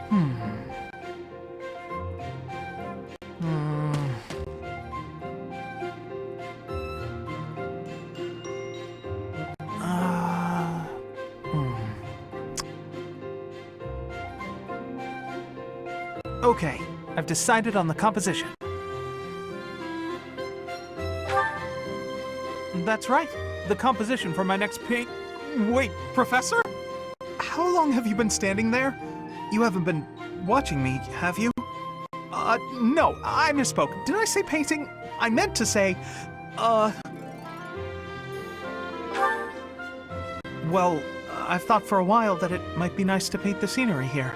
Hmm. Hmm. Uh, hmm. Okay, I've decided on the composition. That's right, the composition for my next paint. Wait, Professor? How long have you been standing there? You haven't been watching me, have you? No, I misspoke. Did I say painting? I meant to say, Well, I've thought for a while that it might be nice to paint the scenery here.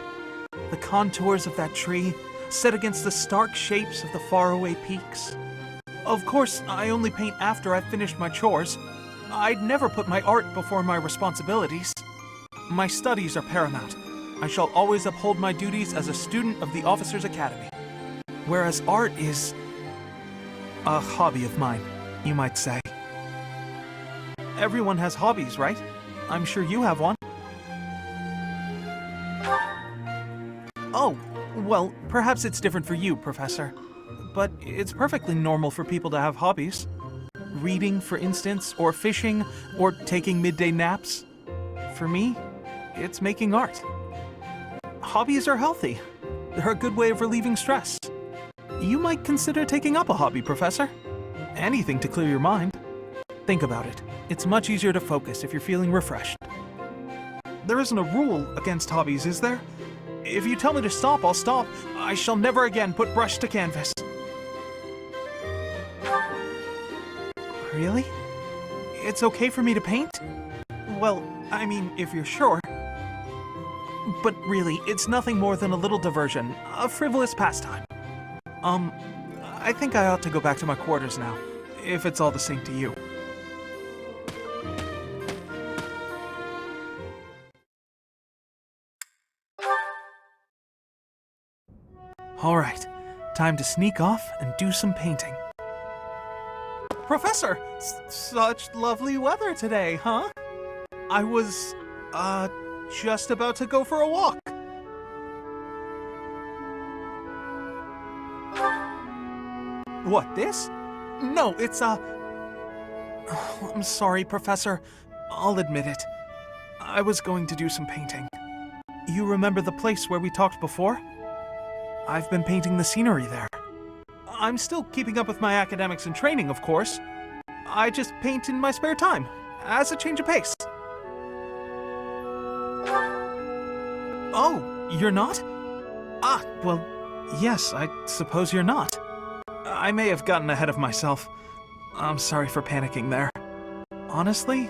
The contours of that tree, set against the stark shapes of the faraway peaks. Of course, I only paint after I've finished my chores. I'd never put my art before my responsibilities. My studies are paramount. I shall always uphold my duties as a student of the Officers' Academy. Whereas art is a hobby of mine, you might say. Everyone has hobbies, right? I'm sure you have one. Oh, well, perhaps it's different for you, Professor. But it's perfectly normal for people to have hobbies. Reading, for instance, or fishing, or taking midday naps. For me, it's making art. Hobbies are healthy. They're a good way of relieving stress. You might consider taking up a hobby, Professor. Anything to clear your mind. Think about it. It's much easier to focus if you're feeling refreshed. There isn't a rule against hobbies, is there? If you tell me to stop, I'll stop. I shall never again put brush to canvas. Really? It's okay for me to paint? Well, I mean, if you're sure. But really, it's nothing more than a little diversion, a frivolous pastime. I think I ought to go back to my quarters now, if it's all the same to you. All right, time to sneak off and do some painting. Professor, such lovely weather today, huh? I was, just about to go for a walk. What, this? No, it's, Oh, I'm sorry, Professor. I'll admit it. I was going to do some painting. You remember the place where we talked before? I've been painting the scenery there. I'm still keeping up with my academics and training, of course. I just paint in my spare time, as a change of pace. Oh, you're not? Ah, well, yes, I suppose you're not. I may have gotten ahead of myself. I'm sorry for panicking there. Honestly,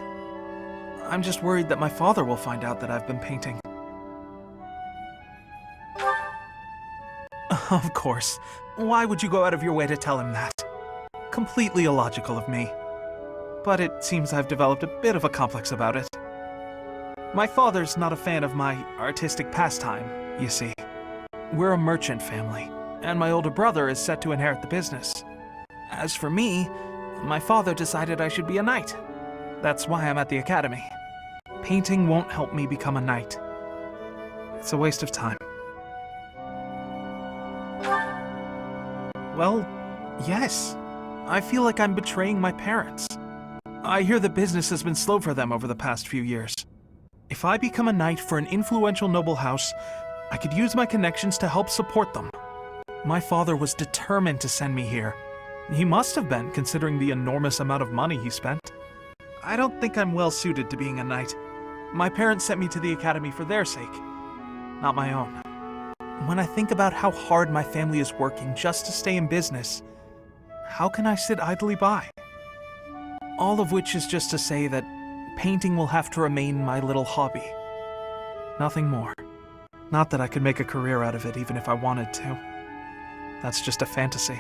I'm just worried that my father will find out that I've been painting. Of course. Why would you go out of your way to tell him that? Completely illogical of me. But it seems I've developed a bit of a complex about it. My father's not a fan of my artistic pastime, you see. We're a merchant family, and my older brother is set to inherit the business. As for me, my father decided I should be a knight. That's why I'm at the academy. Painting won't help me become a knight. It's a waste of time. Well, yes. I feel like I'm betraying my parents. I hear the business has been slow for them over the past few years. If I become a knight for an influential noble house, I could use my connections to help support them. My father was determined to send me here. He must have been, considering the enormous amount of money he spent. I don't think I'm well suited to being a knight. My parents sent me to the academy for their sake, not my own. When I think about how hard my family is working just to stay in business, how can I sit idly by? All of which is just to say that painting will have to remain my little hobby. Nothing more. Not that I could make a career out of it even if I wanted to. That's just a fantasy.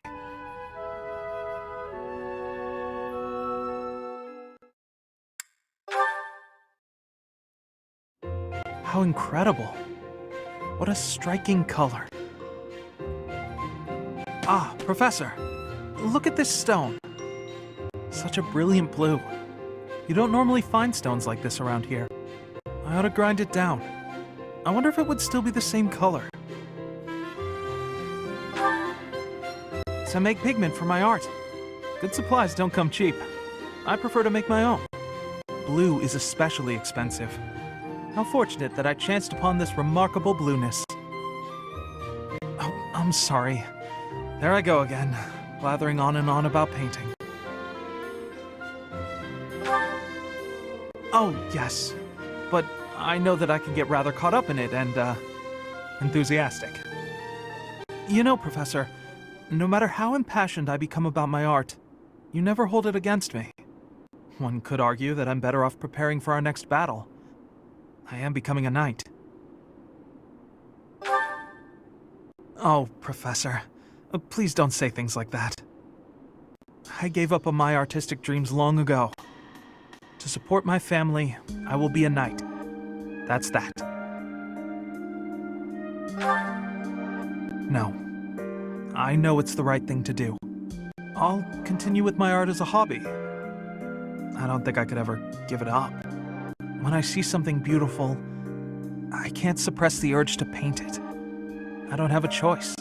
How incredible. What a striking color. Ah, Professor, look at this stone. Such a brilliant blue. You don't normally find stones like this around here. I ought to grind it down. I wonder if it would still be the same color. So I make pigment for my art. Good supplies don't come cheap. I prefer to make my own. Blue is especially expensive. How fortunate that I chanced upon this remarkable blueness. Oh, I'm sorry. There I go again, blathering on and on about painting. Oh, yes. But I know that I can get rather caught up in it and, enthusiastic. You know, Professor, no matter how impassioned I become about my art, you never hold it against me. One could argue that I'm better off preparing for our next battle. I am becoming a knight. Oh, Professor, please don't say things like that. I gave up on my artistic dreams long ago. To support my family, I will be a knight. That's that. No. I know it's the right thing to do. I'll continue with my art as a hobby. I don't think I could ever give it up. When I see something beautiful, I can't suppress the urge to paint it. I don't have a choice.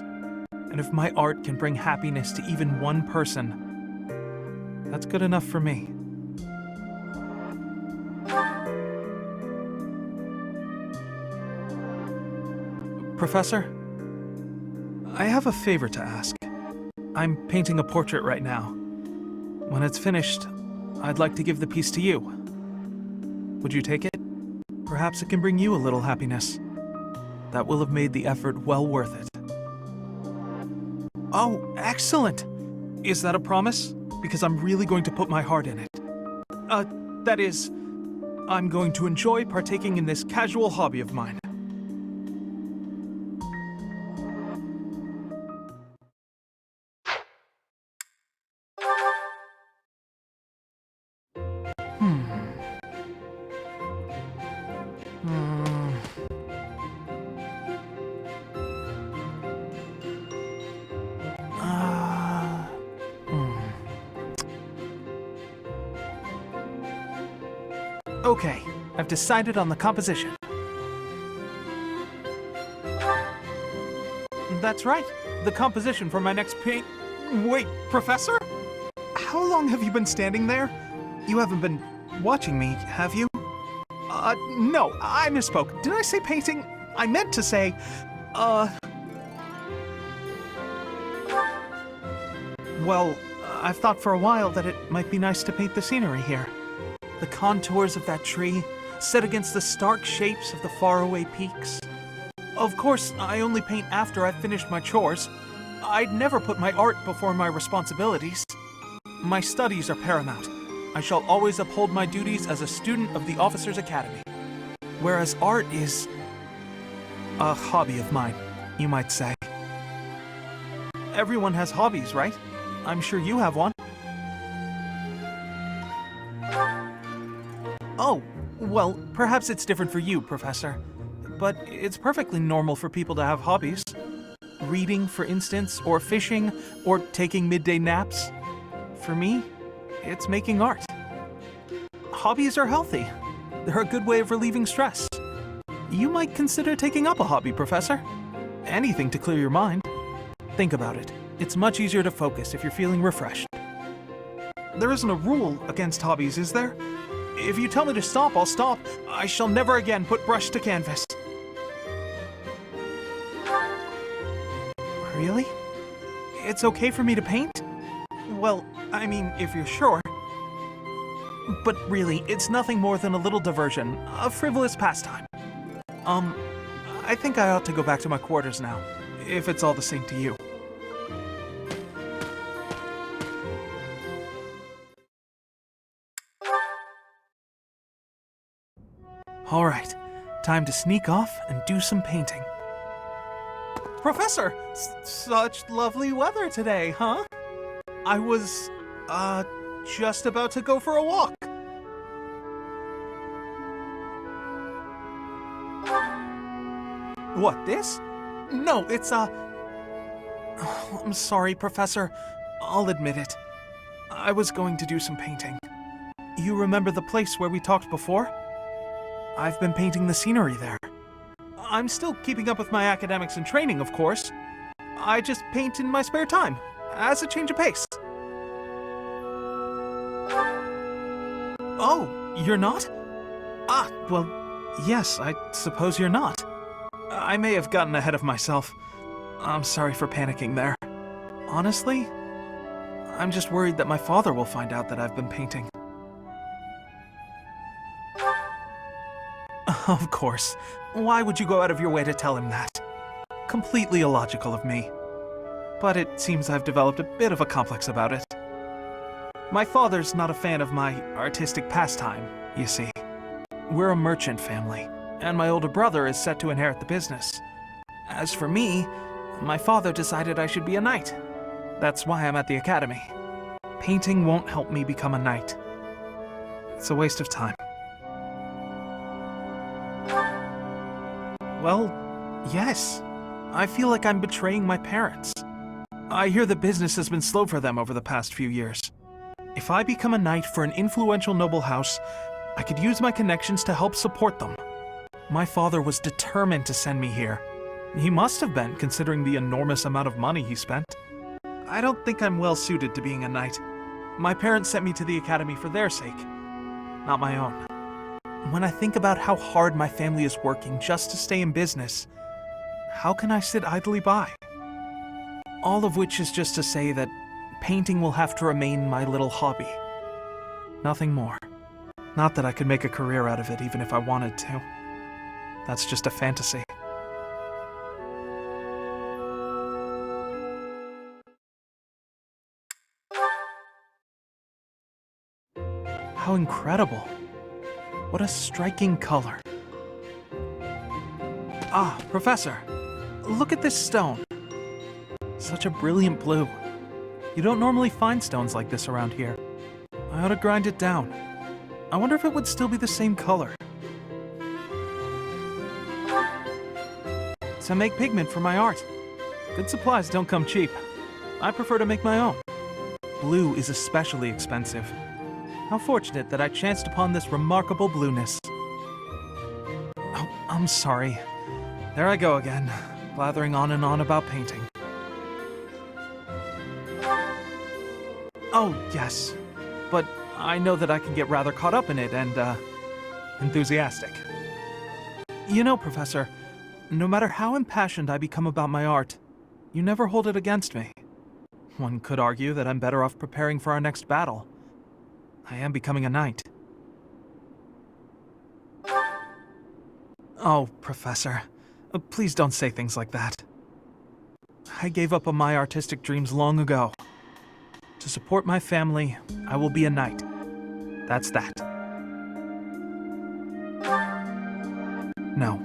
And if my art can bring happiness to even one person, that's good enough for me. Professor, I have a favor to ask. I'm painting a portrait right now. When it's finished, I'd like to give the piece to you. Would you take it? Perhaps it can bring you a little happiness. That will have made the effort well worth it. Oh, excellent! Is that a promise? Because I'm really going to put my heart in it. That is, I'm going to enjoy partaking in this casual hobby of mine. Okay, I've decided on the composition. That's right, the composition for my next paint... Wait, Professor? How long have you been standing there? You haven't been watching me, have you? No, I misspoke. Did I say painting? I meant to say, Well, I've thought for a while that it might be nice to paint the scenery here. The contours of that tree, set against the stark shapes of the faraway peaks. Of course, I only paint after I've finished my chores. I'd never put my art before my responsibilities. My studies are paramount. I shall always uphold my duties as a student of the Officers' Academy. Whereas art is a hobby of mine, you might say. Everyone has hobbies, right? I'm sure you have one. Oh, well, perhaps it's different for you, Professor. But it's perfectly normal for people to have hobbies. Reading, for instance, or fishing, or taking midday naps. For me, it's making art. Hobbies are healthy. They're a good way of relieving stress. You might consider taking up a hobby, Professor. Anything to clear your mind. Think about it. It's much easier to focus if you're feeling refreshed. There isn't a rule against hobbies, is there? If you tell me to stop, I'll stop. I shall never again put brush to canvas. Really? It's okay for me to paint? Well, I mean, if you're sure. But really, it's nothing more than a little diversion, a frivolous pastime. I think I ought to go back to my quarters now, if it's all the same to you. All right, time to sneak off and do some painting. Professor, such lovely weather today, huh? I was, just about to go for a walk. What, this? No, it's, Oh, I'm sorry, Professor. I'll admit it. I was going to do some painting. You remember the place where we talked before? I've been painting the scenery there. I'm still keeping up with my academics and training, of course. I just paint in my spare time, as a change of pace. Oh, you're not? Ah, well, yes, I suppose you're not. I may have gotten ahead of myself. I'm sorry for panicking there. Honestly, I'm just worried that my father will find out that I've been painting. Of course. Why would you go out of your way to tell him that? Completely illogical of me. But it seems I've developed a bit of a complex about it. My father's not a fan of my artistic pastime, you see. We're a merchant family, and my older brother is set to inherit the business. As for me, my father decided I should be a knight. That's why I'm at the academy. Painting won't help me become a knight. It's a waste of time. Well, yes. I feel like I'm betraying my parents. I hear the business has been slow for them over the past few years. If I become a knight for an influential noble house, I could use my connections to help support them. My father was determined to send me here. He must have been, considering the enormous amount of money he spent. I don't think I'm well suited to being a knight. My parents sent me to the academy for their sake, not my own. When I think about how hard my family is working just to stay in business, how can I sit idly by? All of which is just to say that painting will have to remain my little hobby. Nothing more. Not that I could make a career out of it even if I wanted to. That's just a fantasy. How incredible. What a striking color. Ah, Professor, look at this stone. Such a brilliant blue. You don't normally find stones like this around here. I ought to grind it down. I wonder if it would still be the same color. To make pigment for my art. Good supplies don't come cheap. I prefer to make my own. Blue is especially expensive. How fortunate that I chanced upon this remarkable blueness. Oh, I'm sorry. There I go again, blathering on and on about painting. Oh, yes. But I know that I can get rather caught up in it and, enthusiastic. You know, Professor, no matter how impassioned I become about my art, you never hold it against me. One could argue that I'm better off preparing for our next battle. I am becoming a knight. Oh, Professor, please don't say things like that. I gave up on my artistic dreams long ago. To support my family, I will be a knight. That's that. No.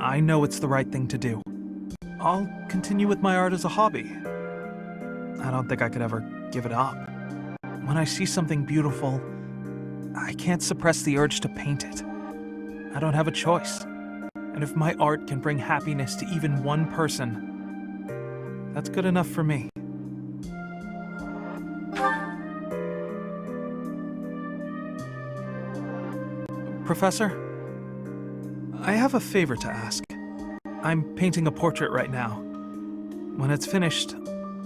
I know it's the right thing to do. I'll continue with my art as a hobby. I don't think I could ever give it up. When I see something beautiful, I can't suppress the urge to paint it. I don't have a choice. And if my art can bring happiness to even one person, that's good enough for me. Professor, I have a favor to ask. I'm painting a portrait right now. When it's finished,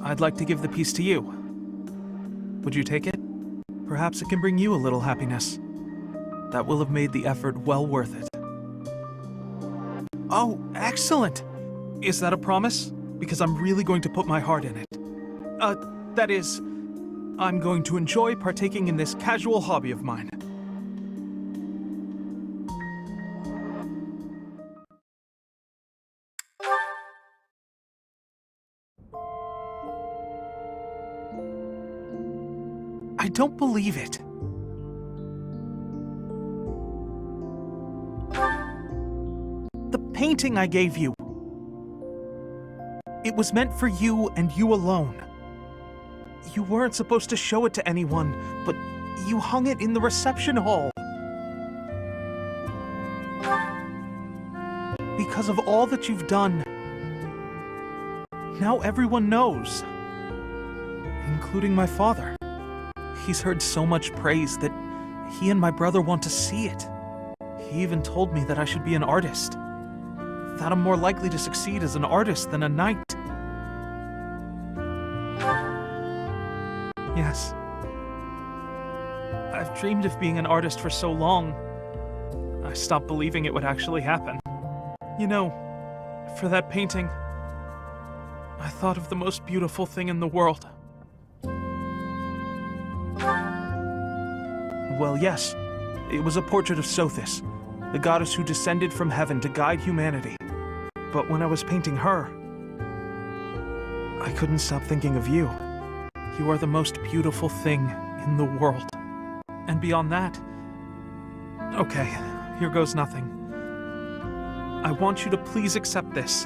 I'd like to give the piece to you. Would you take it? Perhaps it can bring you a little happiness. That will have made the effort well worth it. Oh, excellent! Is that a promise? Because I'm really going to put my heart in it. That is, I'm going to enjoy partaking in this casual hobby of mine. I don't believe it. The painting I gave you. It was meant for you and you alone. You weren't supposed to show it to anyone, but you hung it in the reception hall. Because of all that you've done, now everyone knows. Including my father. He's heard so much praise that he and my brother want to see it. He even told me that I should be an artist. That I'm more likely to succeed as an artist than a knight. Yes. I've dreamed of being an artist for so long, I stopped believing it would actually happen. You know, for that painting, I thought of the most beautiful thing in the world. Well, yes, it was a portrait of Sothis, the goddess who descended from heaven to guide humanity. But when I was painting her, I couldn't stop thinking of you. You are the most beautiful thing in the world. And beyond that, okay, here goes nothing. I want you to please accept this.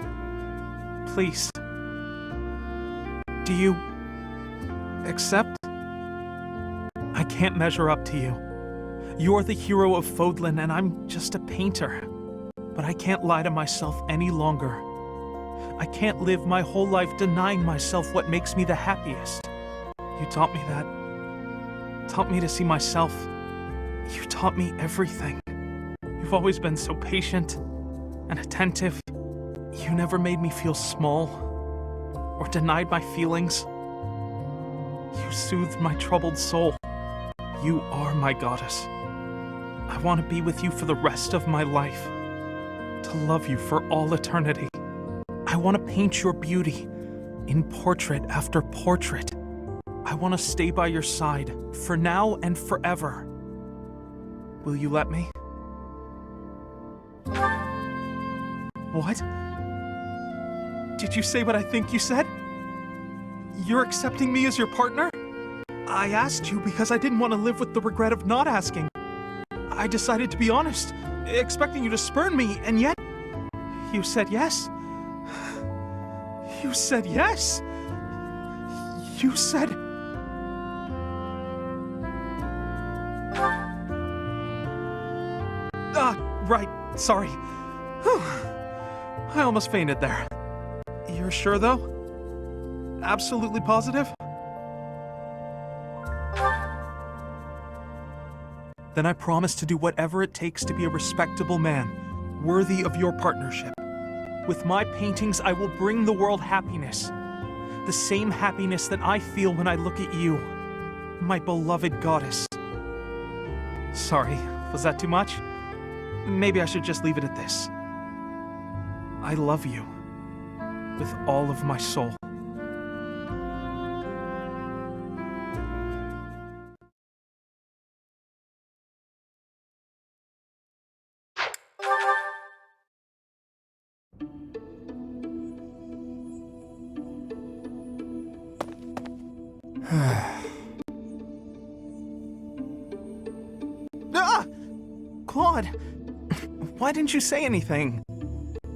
Please. Do you accept? I can't measure up to you. You're the hero of Fodlan and I'm just a painter. But I can't lie to myself any longer. I can't live my whole life denying myself what makes me the happiest. You taught me that. Taught me to see myself. You taught me everything. You've always been so patient and attentive. You never made me feel small or denied my feelings. You soothed my troubled soul. You are my goddess. I want to be with you for the rest of my life. To love you for all eternity. I want to paint your beauty in portrait after portrait. I want to stay by your side for now and forever. Will you let me? What? Did you say what I think you said? You're accepting me as your partner? I asked you because I didn't want to live with the regret of not asking. I decided to be honest, expecting you to spurn me, and yet you said yes. You said yes. You said... Right, sorry. Whew. I almost fainted there. You're sure, though? Absolutely positive? Then I promise to do whatever it takes to be a respectable man, worthy of your partnership. With my paintings, I will bring the world happiness. The same happiness that I feel when I look at you, my beloved goddess. Sorry, was that too much? Maybe I should just leave it at this. I love you with all of my soul. Claude! Why didn't you say anything?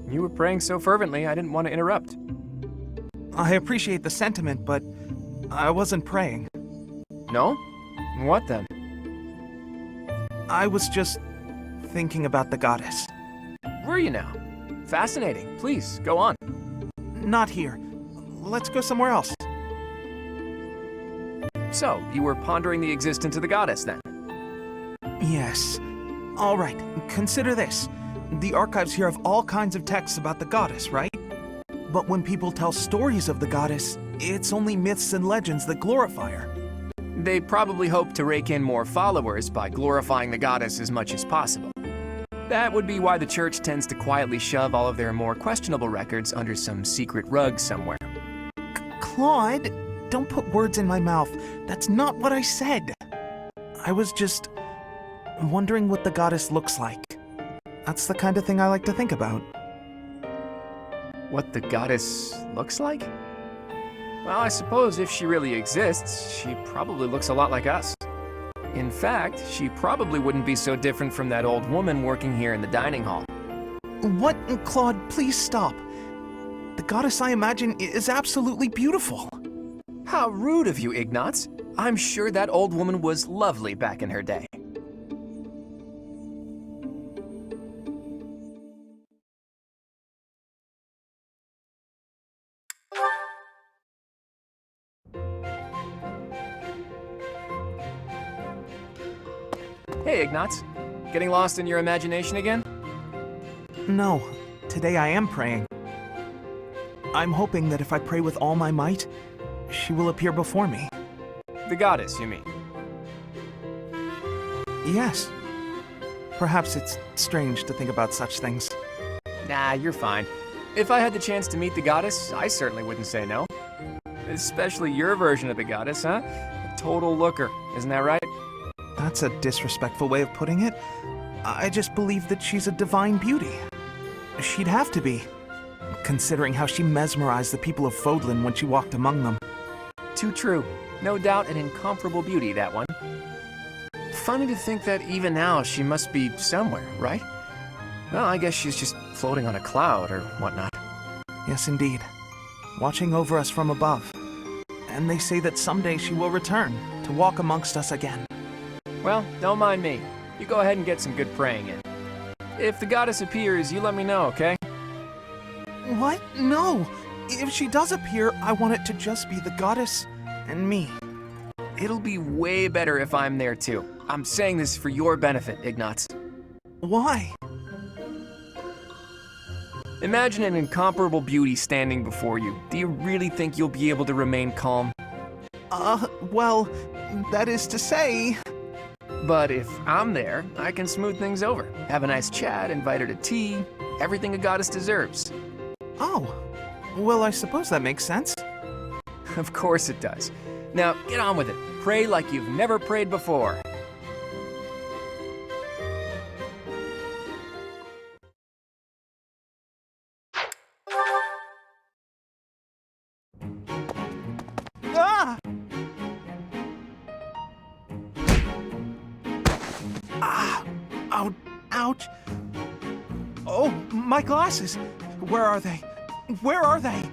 You were praying so fervently, I didn't want to interrupt. I appreciate the sentiment, but I wasn't praying. No? What then? I was just thinking about the goddess. Were you now? Fascinating. Please, go on. Not here. Let's go somewhere else. So, you were pondering the existence of the goddess, then? Yes. All right, consider this. The archives here have all kinds of texts about the goddess, right? But when people tell stories of the goddess, it's only myths and legends that glorify her. They probably hope to rake in more followers by glorifying the goddess as much as possible. That would be why the church tends to quietly shove all of their more questionable records under some secret rug somewhere. Claude, don't put words in my mouth. That's not what I said. I was just wondering what the goddess looks like. That's the kind of thing I like to think about. What the goddess looks like? Well, I suppose if she really exists, she probably looks a lot like us. In fact, she probably wouldn't be so different from that old woman working here in the dining hall. What? Claude, please stop. The goddess I imagine is absolutely beautiful. How rude of you, Ignatz. I'm sure that old woman was lovely back in her day. Hey, Ignatz. Getting lost in your imagination again? No, today I am praying. I'm hoping that if I pray with all my might, she will appear before me. The goddess, you mean? Yes. Perhaps it's strange to think about such things. Nah, you're fine. If I had the chance to meet the goddess, I certainly wouldn't say no. Especially your version of the goddess, huh? A total looker, isn't that right? That's a disrespectful way of putting it. I just believe that she's a divine beauty. She'd have to be, considering how she mesmerized the people of Fodlan when she walked among them. Too true. No doubt an incomparable beauty, that one. Funny to think that even now she must be somewhere, right? Well, I guess she's just floating on a cloud or whatnot. Yes, indeed. Watching over us from above. And they say that someday she will return to walk amongst us again. Well, don't mind me. You go ahead and get some good praying in. If the goddess appears, you let me know, okay? What? No! If she does appear, I want it to just be the goddess and me. It'll be way better if I'm there too. I'm saying this for your benefit, Ignatz. Why? Imagine an incomparable beauty standing before you. Do you really think you'll be able to remain calm? Well, that is to say... But if I'm there, I can smooth things over. Have a nice chat, invite her to tea. Everything a goddess deserves. Oh, well, I suppose that makes sense. Of course it does. Now, get on with it. Pray like you've never prayed before. Ah! Ouch. Oh, my glasses. Where are they? Where are they?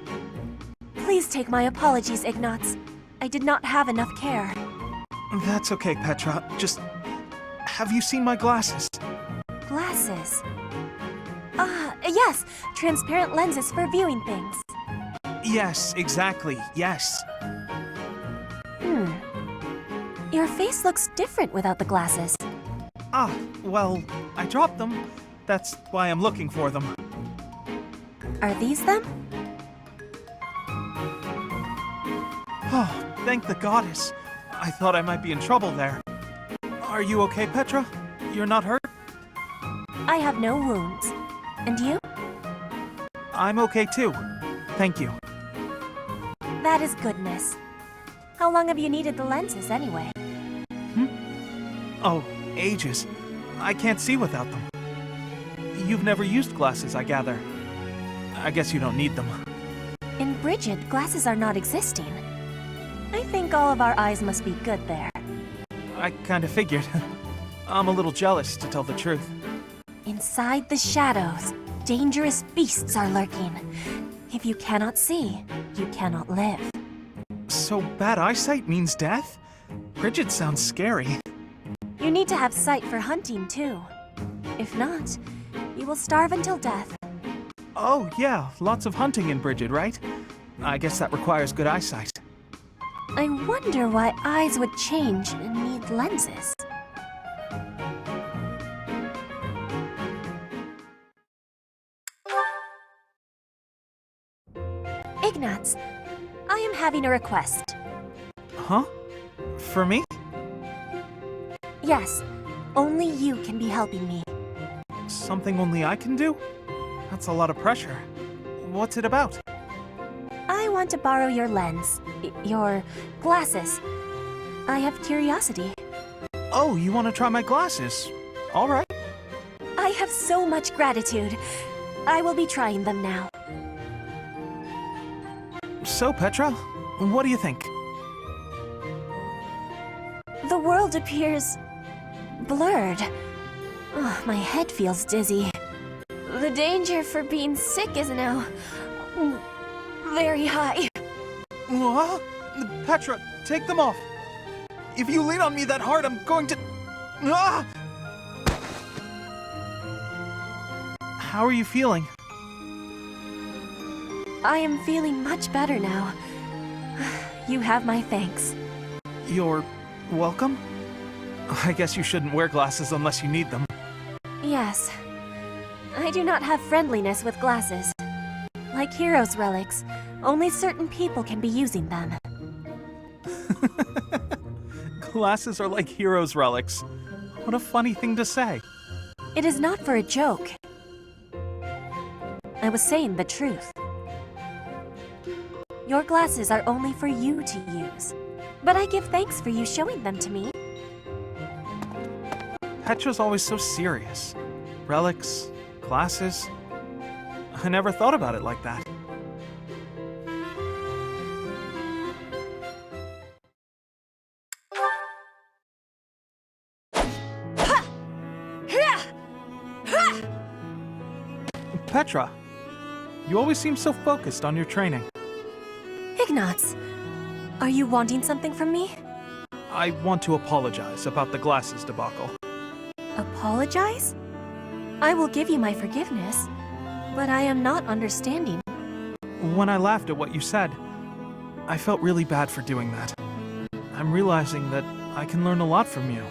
Please take my apologies, Ignatz. I did not have enough care. That's okay, Petra. Just... have you seen my glasses? Glasses? Yes. Transparent lenses for viewing things. Yes, exactly. Yes. Your face looks different without the glasses. Well, I dropped them. That's why I'm looking for them. Are these them? Oh, thank the goddess. I thought I might be in trouble there. Are you okay, Petra? You're not hurt? I have no wounds. And you? I'm okay too. Thank you. That is goodness. How long have you needed the lenses anyway? Oh, ages. I can't see without them. You've never used glasses, I gather. I guess you don't need them. In Brigid, glasses are not existing. I think all of our eyes must be good there. I kinda figured. I'm a little jealous, to tell the truth. Inside the shadows, dangerous beasts are lurking. If you cannot see, you cannot live. So bad eyesight means death? Brigid sounds scary. You need to have sight for hunting, too. If not, you will starve until death. Oh, yeah, lots of hunting in Brigid, right? I guess that requires good eyesight. I wonder why eyes would change and need lenses. Ignatz, I am having a request. Huh? For me? Yes, only you can be helping me. Something only I can do? That's a lot of pressure. What's it about? I want to borrow your lens, your glasses. I have curiosity. Oh, you want to try my glasses? All right. I have so much gratitude. I will be trying them now. So, Petra, what do you think? The world appears blurred. Oh, my head feels dizzy. The danger for being sick is now very high. What? Petra, take them off. If you lean on me that hard, I'm going to... Ah! How are you feeling? I am feeling much better now. You have my thanks. You're welcome? I guess you shouldn't wear glasses unless you need them. Yes. I do not have friendliness with glasses. Like heroes' relics, only certain people can be using them. Glasses are like heroes' relics. What a funny thing to say. It is not for a joke. I was saying the truth. Your glasses are only for you to use. But I give thanks for you showing them to me. Petra's always so serious. Relics, glasses. I never thought about it like that. Petra, you always seem so focused on your training. Ignatz, are you wanting something from me? I want to apologize about the glasses debacle. Apologize? I will give you my forgiveness, but I am not understanding. When I laughed at what you said, I felt really bad for doing that. I'm realizing that I can learn a lot from you.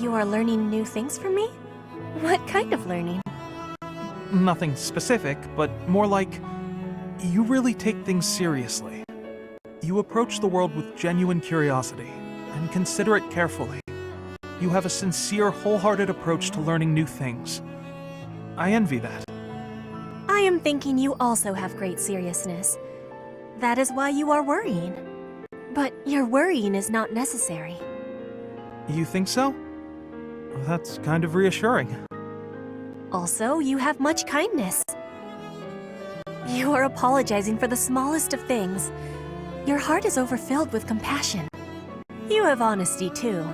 You are learning new things from me? What kind of learning? Nothing specific, but more like you really take things seriously. You approach the world with genuine curiosity and consider it carefully. You have a sincere, wholehearted approach to learning new things. I envy that. I am thinking you also have great seriousness. That is why you are worrying. But your worrying is not necessary. You think so? That's kind of reassuring. Also, you have much kindness. You are apologizing for the smallest of things. Your heart is overfilled with compassion. You have honesty, too.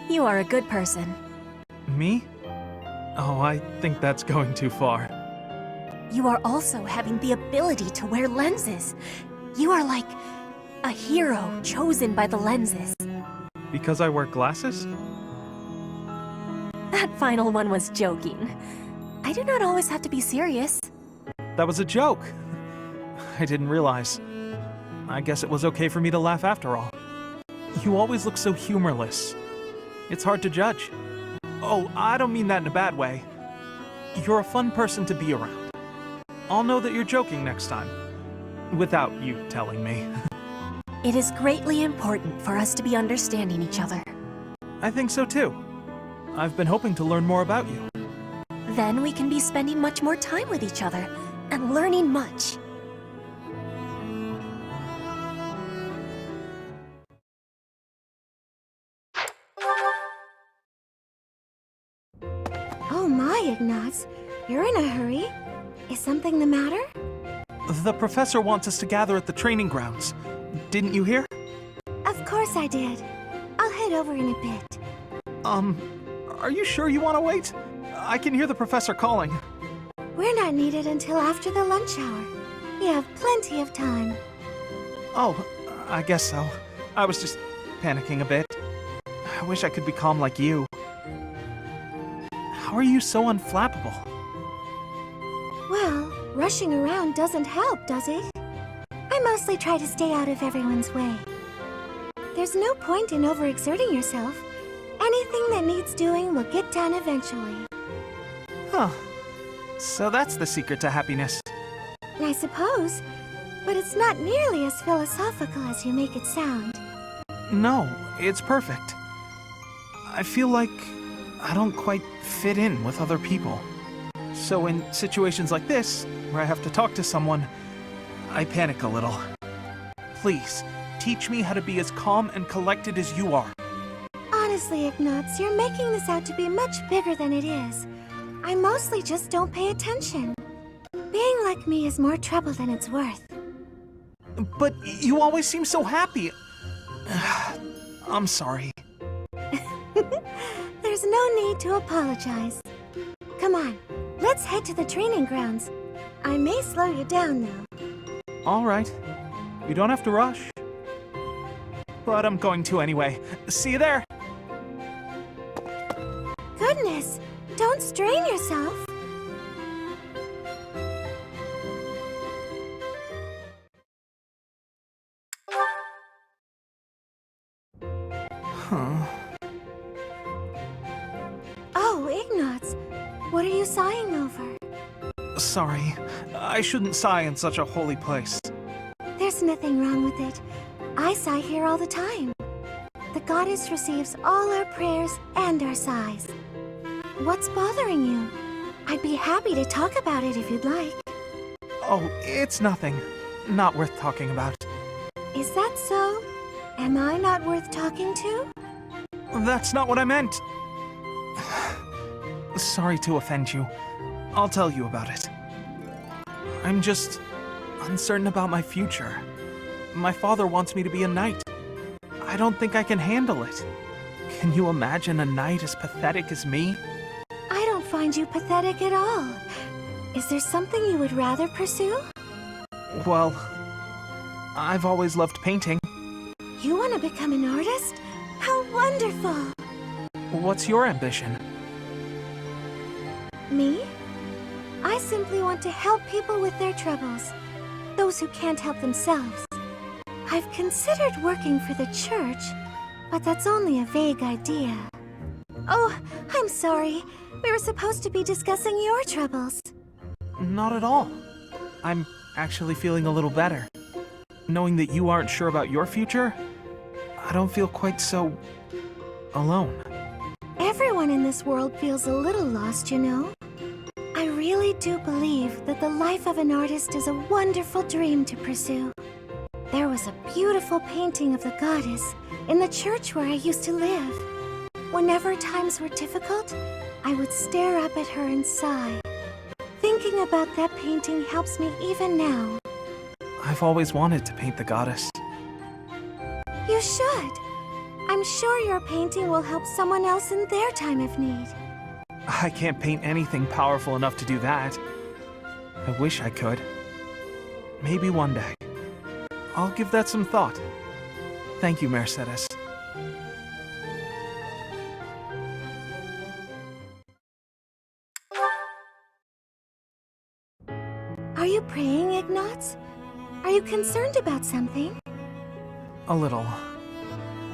You are a good person. Me? Oh, I think that's going too far. You are also having the ability to wear lenses. You are like a hero chosen by the lenses. Because I wear glasses? That final one was joking. I do not always have to be serious. That was a joke. I didn't realize. I guess it was okay for me to laugh after all. You always look so humorless. It's hard to judge. Oh, I don't mean that in a bad way. You're a fun person to be around. I'll know that you're joking next time. Without you telling me. It is greatly important for us to be understanding each other. I think so too. I've been hoping to learn more about you. Then we can be spending much more time with each other and learning much. Oh my, Ignatz. You're in a hurry. Is something the matter? The professor wants us to gather at the training grounds. Didn't you hear? Of course I did. I'll head over in a bit. Are you sure you want to wait? I can hear the professor calling. We're not needed until after the lunch hour. We have plenty of time. Oh, I guess so. I was just panicking a bit. I wish I could be calm like you. How are you so unflappable? Well, rushing around doesn't help, does it? I mostly try to stay out of everyone's way. There's no point in overexerting yourself. Anything that needs doing will get done eventually. Huh. So that's the secret to happiness. I suppose, but it's not nearly as philosophical as you make it sound. No, it's perfect. I feel like I don't quite fit in with other people. So in situations like this, where I have to talk to someone, I panic a little. Please, teach me how to be as calm and collected as you are. Honestly, Ignatz, you're making this out to be much bigger than it is. I mostly just don't pay attention. Being like me is more trouble than it's worth. But you always seem so happy. I'm sorry. There's no need to apologize. Come on, let's head to the training grounds. I may slow you down, though. All right. You don't have to rush. But I'm going to anyway. See you there. Goodness, don't strain yourself. Huh. Oh, Ignatz, What are you sighing over? Sorry, I shouldn't sigh in such a holy place. There's nothing wrong with it. I sigh here all the time. The goddess receives all our prayers and our sighs. What's bothering you? I'd be happy to talk about it if you'd like. Oh, it's nothing. Not worth talking about. Is that so? Am I not worth talking to? That's not what I meant. Sorry to offend you. I'll tell you about it. I'm just uncertain about my future. My father wants me to be a knight. I don't think I can handle it. Can you imagine a knight as pathetic as me? I don't find you pathetic at all. Is there something you would rather pursue? Well, I've always loved painting. You want to become an artist? How wonderful! What's your ambition? Me? I simply want to help people with their troubles. Those who can't help themselves. I've considered working for the church, but that's only a vague idea. Oh, I'm sorry. We were supposed to be discussing your troubles. Not at all. I'm actually feeling a little better. Knowing that you aren't sure about your future, I don't feel quite so alone. Everyone in this world feels a little lost, you know. I really do believe that the life of an artist is a wonderful dream to pursue. There was a beautiful painting of the goddess in the church where I used to live. Whenever times were difficult, I would stare up at her and sigh. Thinking about that painting helps me even now. I've always wanted to paint the goddess. You should. I'm sure your painting will help someone else in their time of need. I can't paint anything powerful enough to do that. I wish I could. Maybe one day. I'll give that some thought. Thank you, Mercedes. Are you praying, Ignatz? Are you concerned about something? A little.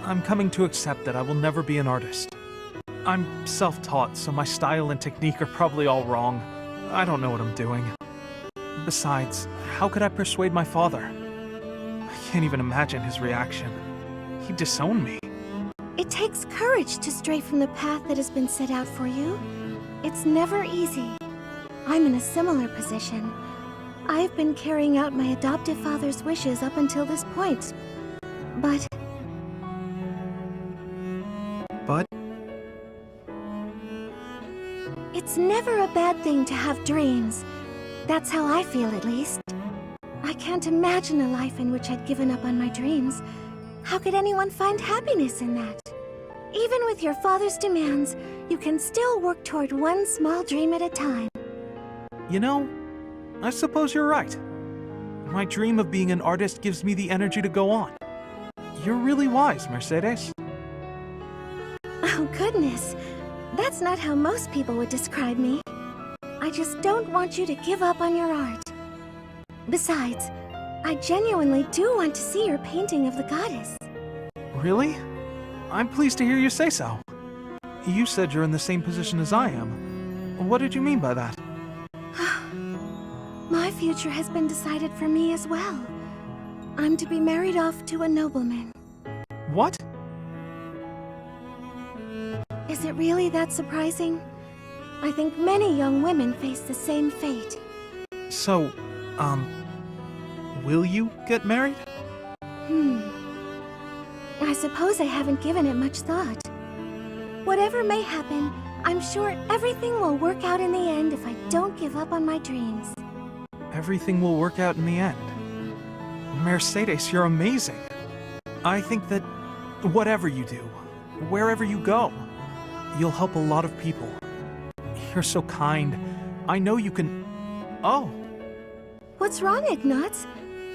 I'm coming to accept that I will never be an artist. I'm self-taught, so my style and technique are probably all wrong. I don't know what I'm doing. Besides, how could I persuade my father? I can't even imagine his reaction. He'd disown me. It takes courage to stray from the path that has been set out for you. It's never easy. I'm in a similar position. I've been carrying out my adoptive father's wishes up until this point. But it's never a bad thing to have dreams. That's how I feel, at least. I can't imagine a life in which I'd given up on my dreams. How could anyone find happiness in that? Even with your father's demands, you can still work toward one small dream at a time. You know, I suppose you're right. My dream of being an artist gives me the energy to go on. You're really wise, Mercedes. Oh, goodness. That's not how most people would describe me. I just don't want you to give up on your art. Besides, I genuinely do want to see your painting of the goddess. Really? I'm pleased to hear you say so. You said you're in the same position as I am. What did you mean by that? My future has been decided for me as well. I'm to be married off to a nobleman. What? Is it really that surprising? I think many young women face the same fate. So, will you get married? I suppose I haven't given it much thought. Whatever may happen, I'm sure everything will work out in the end if I don't give up on my dreams. Everything will work out in the end. Mercedes, you're amazing. I think that whatever you do, wherever you go, you'll help a lot of people. You're so kind. I know you can... Oh. What's wrong, Ignatz?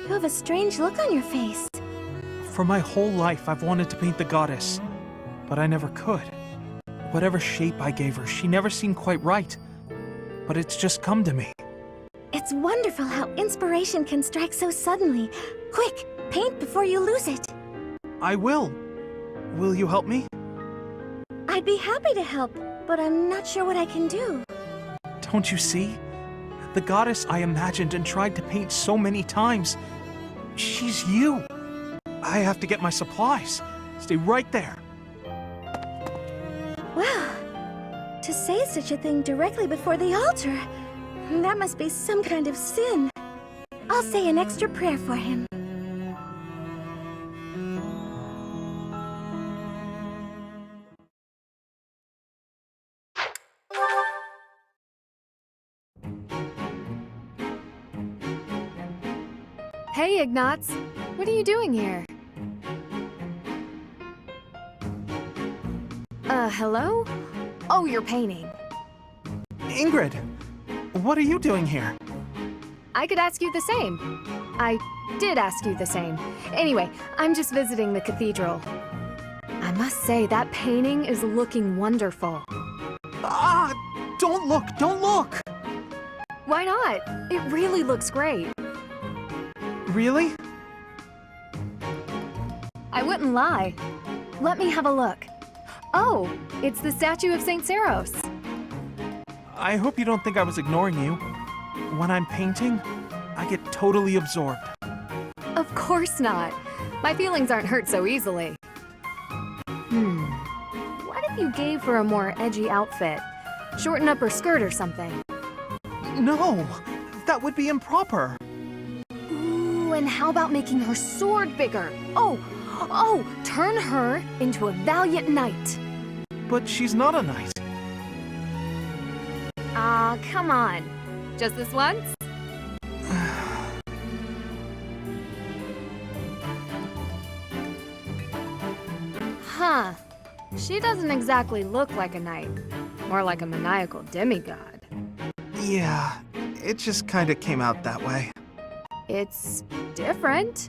You have a strange look on your face. For my whole life, I've wanted to paint the goddess, but I never could. Whatever shape I gave her, she never seemed quite right. But it's just come to me. It's wonderful how inspiration can strike so suddenly. Quick, paint before you lose it. I will. Will you help me? I'd be happy to help, but I'm not sure what I can do. Don't you see? The goddess I imagined and tried to paint so many times. She's you. I have to get my supplies. Stay right there. Wow. To say such a thing directly before the altar, that must be some kind of sin. I'll say an extra prayer for him. Hey, Ignatz. What are you doing here? Hello? Oh, you're painting. Ingrid, what are you doing here? I could ask you the same. I did ask you the same. Anyway, I'm just visiting the cathedral. I must say, that painting is looking wonderful. Ah! Don't look! Don't look! Why not? It really looks great. Really? I wouldn't lie. Let me have a look. Oh, it's the statue of St. Saros. I hope you don't think I was ignoring you. When I'm painting, I get totally absorbed. Of course not. My feelings aren't hurt so easily. What if you gave her a more edgy outfit? Shorten up her skirt or something. No! That would be improper! Ooh, and how about making her sword bigger? Oh, turn her into a valiant knight. But she's not a knight. Ah, come on. Just this once? Huh. She doesn't exactly look like a knight. More like a maniacal demigod. Yeah, it just kinda came out that way. It's different.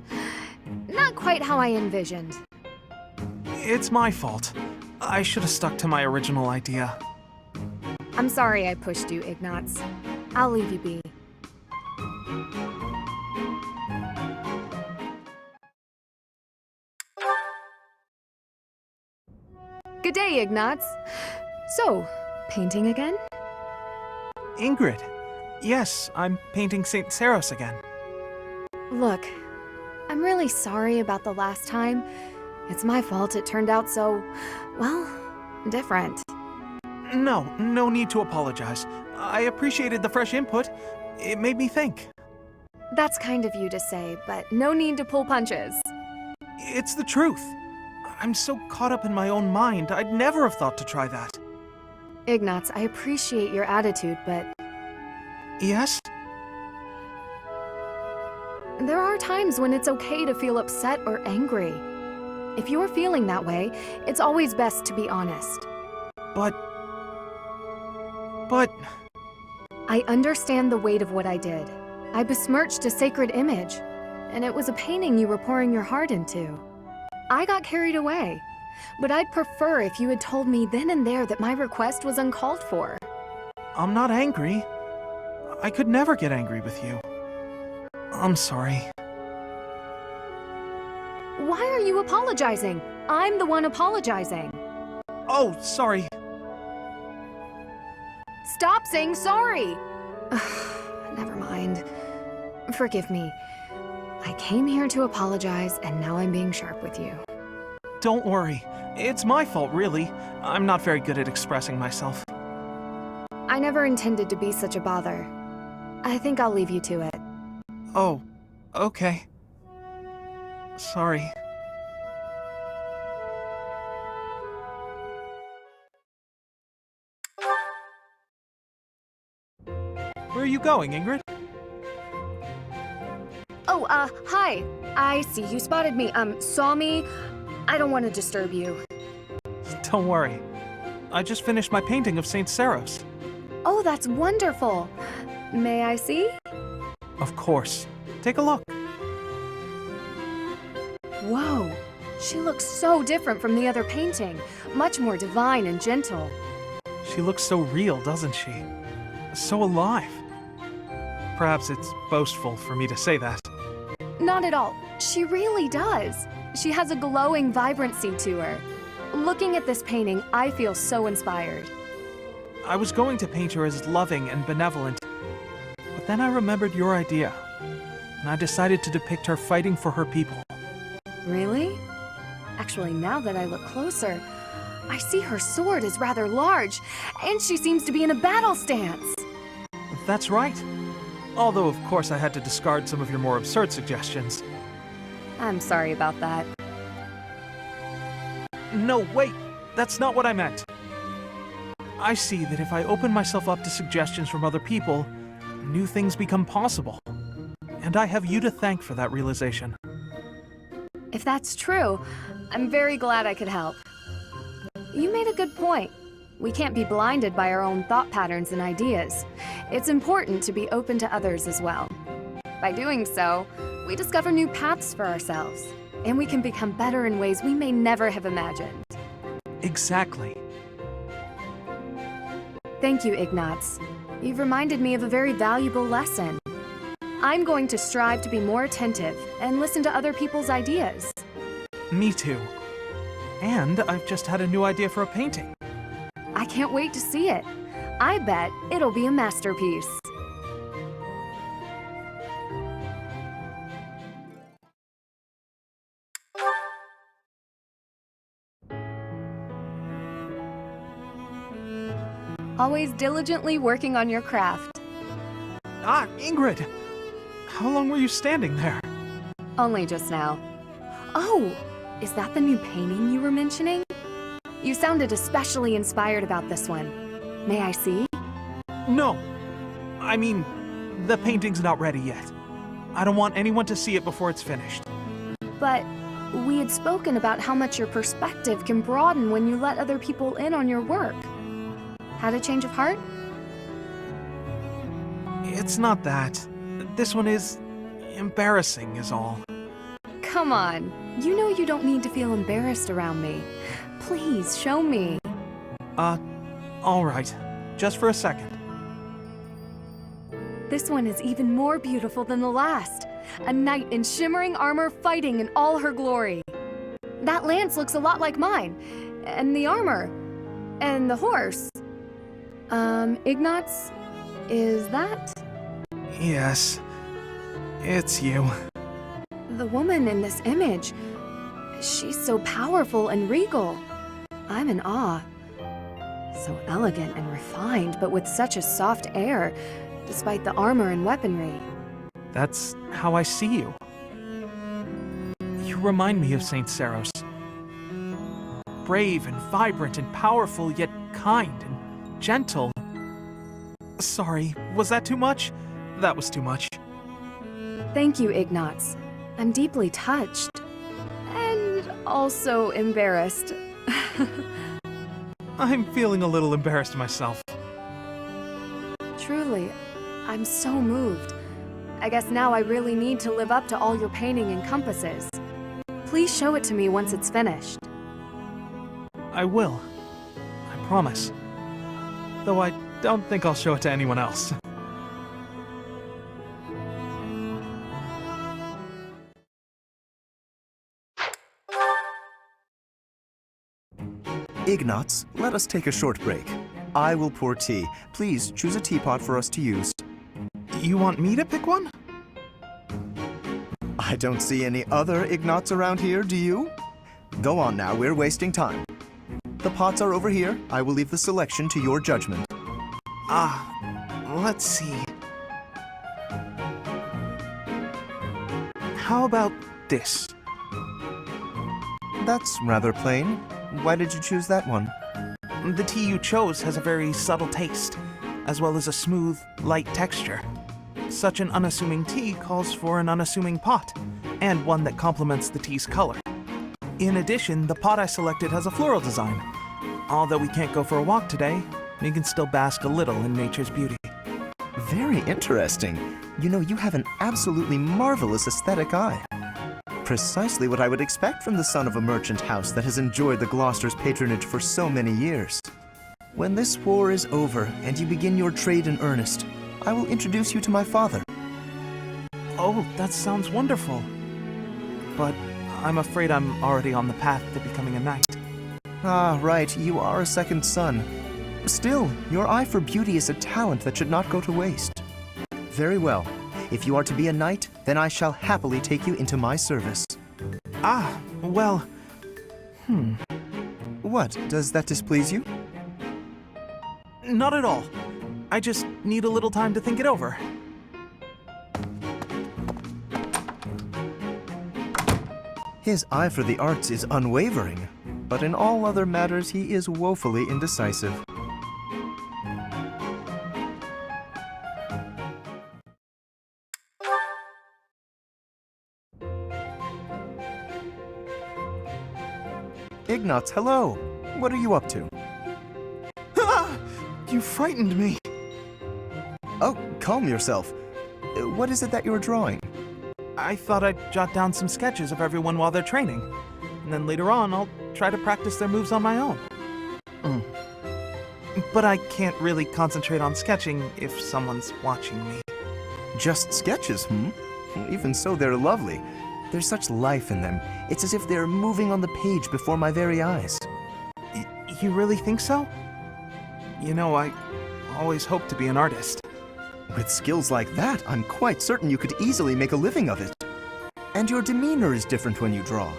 Not quite how I envisioned. It's my fault. I should have stuck to my original idea. I'm sorry I pushed you, Ignatz. I'll leave you be. Good day, Ignatz. So, painting again? Ingrid. Yes, I'm painting St. Saros again. Look, I'm really sorry about the last time. It's my fault it turned out so, well, different. No need to apologize. I appreciated the fresh input. It made me think. That's kind of you to say, but no need to pull punches. It's the truth. I'm so caught up in my own mind, I'd never have thought to try that. Ignatz, I appreciate your attitude, but Yes? there are times when it's okay to feel upset or angry. If you're feeling that way, it's always best to be honest. But... I understand the weight of what I did. I besmirched a sacred image, and it was a painting you were pouring your heart into. I got carried away, but I'd prefer if you had told me then and there that my request was uncalled for. I'm not angry. I could never get angry with you. I'm sorry. Why are you apologizing? I'm the one apologizing. Oh, sorry. Stop saying sorry! Never mind. Forgive me. I came here to apologize, and now I'm being sharp with you. Don't worry. It's my fault, really. I'm not very good at expressing myself. I never intended to be such a bother. I think I'll leave you to it. Oh, okay. Sorry. Where are you going, Ingrid? Oh, hi. I see you spotted me. Saw me. I don't want to disturb you. Don't worry. I just finished my painting of St. Saros. Oh, that's wonderful. May I see? Of course. Take a look. Whoa. She looks so different from the other painting. Much more divine and gentle. She looks so real, doesn't she? So alive. Perhaps it's boastful for me to say that. Not at all. She really does. She has a glowing vibrancy to her. Looking at this painting, I feel so inspired. I was going to paint her as loving and benevolent, but then I remembered your idea, and I decided to depict her fighting for her people. Really? Actually, now that I look closer, I see her sword is rather large, and she seems to be in a battle stance. That's right. Although, of course, I had to discard some of your more absurd suggestions. I'm sorry about that. No, wait! That's not what I meant. I see that if I open myself up to suggestions from other people, new things become possible. And I have you to thank for that realization. If that's true, I'm very glad I could help. You made a good point. We can't be blinded by our own thought patterns and ideas. It's important to be open to others as well. By doing so, we discover new paths for ourselves, and we can become better in ways we may never have imagined. Exactly. Thank you, Ignatz. You've reminded me of a very valuable lesson. I'm going to strive to be more attentive and listen to other people's ideas. Me too. And I've just had a new idea for a painting. I can't wait to see it. I bet it'll be a masterpiece. Always diligently working on your craft. Ah, Ingrid! How long were you standing there? Only just now. Oh, is that the new painting you were mentioning? You sounded especially inspired about this one. May I see? No. I mean, the painting's not ready yet. I don't want anyone to see it before it's finished. But we had spoken about how much your perspective can broaden when you let other people in on your work. Had a change of heart? It's not that. This one is embarrassing, is all. Come on. You know you don't need to feel embarrassed around me. Please, show me. All right. Just for a second. This one is even more beautiful than the last. A knight in shimmering armor fighting in all her glory. That lance looks a lot like mine. And the armor. And the horse. Ignatz? Is that? Yes. It's you. The woman in this image. She's so powerful and regal. I'm in awe. So elegant and refined, but with such a soft air, despite the armor and weaponry. That's how I see you. You remind me of Saint Saros. Brave and vibrant and powerful, yet kind and gentle. Sorry, was that too much? That was too much. Thank you, Ignatz. I'm deeply touched. And also embarrassed. I'm feeling a little embarrassed myself. Truly, I'm so moved. I guess now I really need to live up to all your painting encompasses. Please show it to me once it's finished. I will. I promise. Though I don't think I'll show it to anyone else. Ignatz, let us take a short break. I will pour tea. Please choose a teapot for us to use. You want me to pick one? I don't see any other Ignatz around here, do you? Go on now, we're wasting time. The pots are over here. I will leave the selection to your judgment. Let's see. How about this? That's rather plain. Why did you choose that one? The tea you chose has a very subtle taste, as well as a smooth, light texture. Such an unassuming tea calls for an unassuming pot, and one that complements the tea's color. In addition, the pot I selected has a floral design. Although we can't go for a walk today, we can still bask a little in nature's beauty. Very interesting. You know, you have an absolutely marvelous aesthetic eye. Precisely what I would expect from the son of a merchant house that has enjoyed the Gloucester's patronage for so many years. When this war is over and you begin your trade in earnest, I will introduce you to my father. Oh, that sounds wonderful. But I'm afraid I'm already on the path to becoming a knight. Ah, right, you are a second son. Still, your eye for beauty is a talent that should not go to waste. Very well. If you are to be a knight, then I shall happily take you into my service. Ah, well... What, does that displease you? Not at all. I just need a little time to think it over. His eye for the arts is unwavering, but in all other matters he is woefully indecisive. Ignatz, hello! What are you up to? Ah! You frightened me. Oh, calm yourself. What is it that you're drawing? I thought I'd jot down some sketches of everyone while they're training. And then later on, I'll try to practice their moves on my own. But I can't really concentrate on sketching if someone's watching me. Just sketches, Even so, they're lovely. There's such life in them. It's as if they're moving on the page before my very eyes. You really think so? You know, I always hoped to be an artist. With skills like that, I'm quite certain you could easily make a living of it. And your demeanor is different when you draw.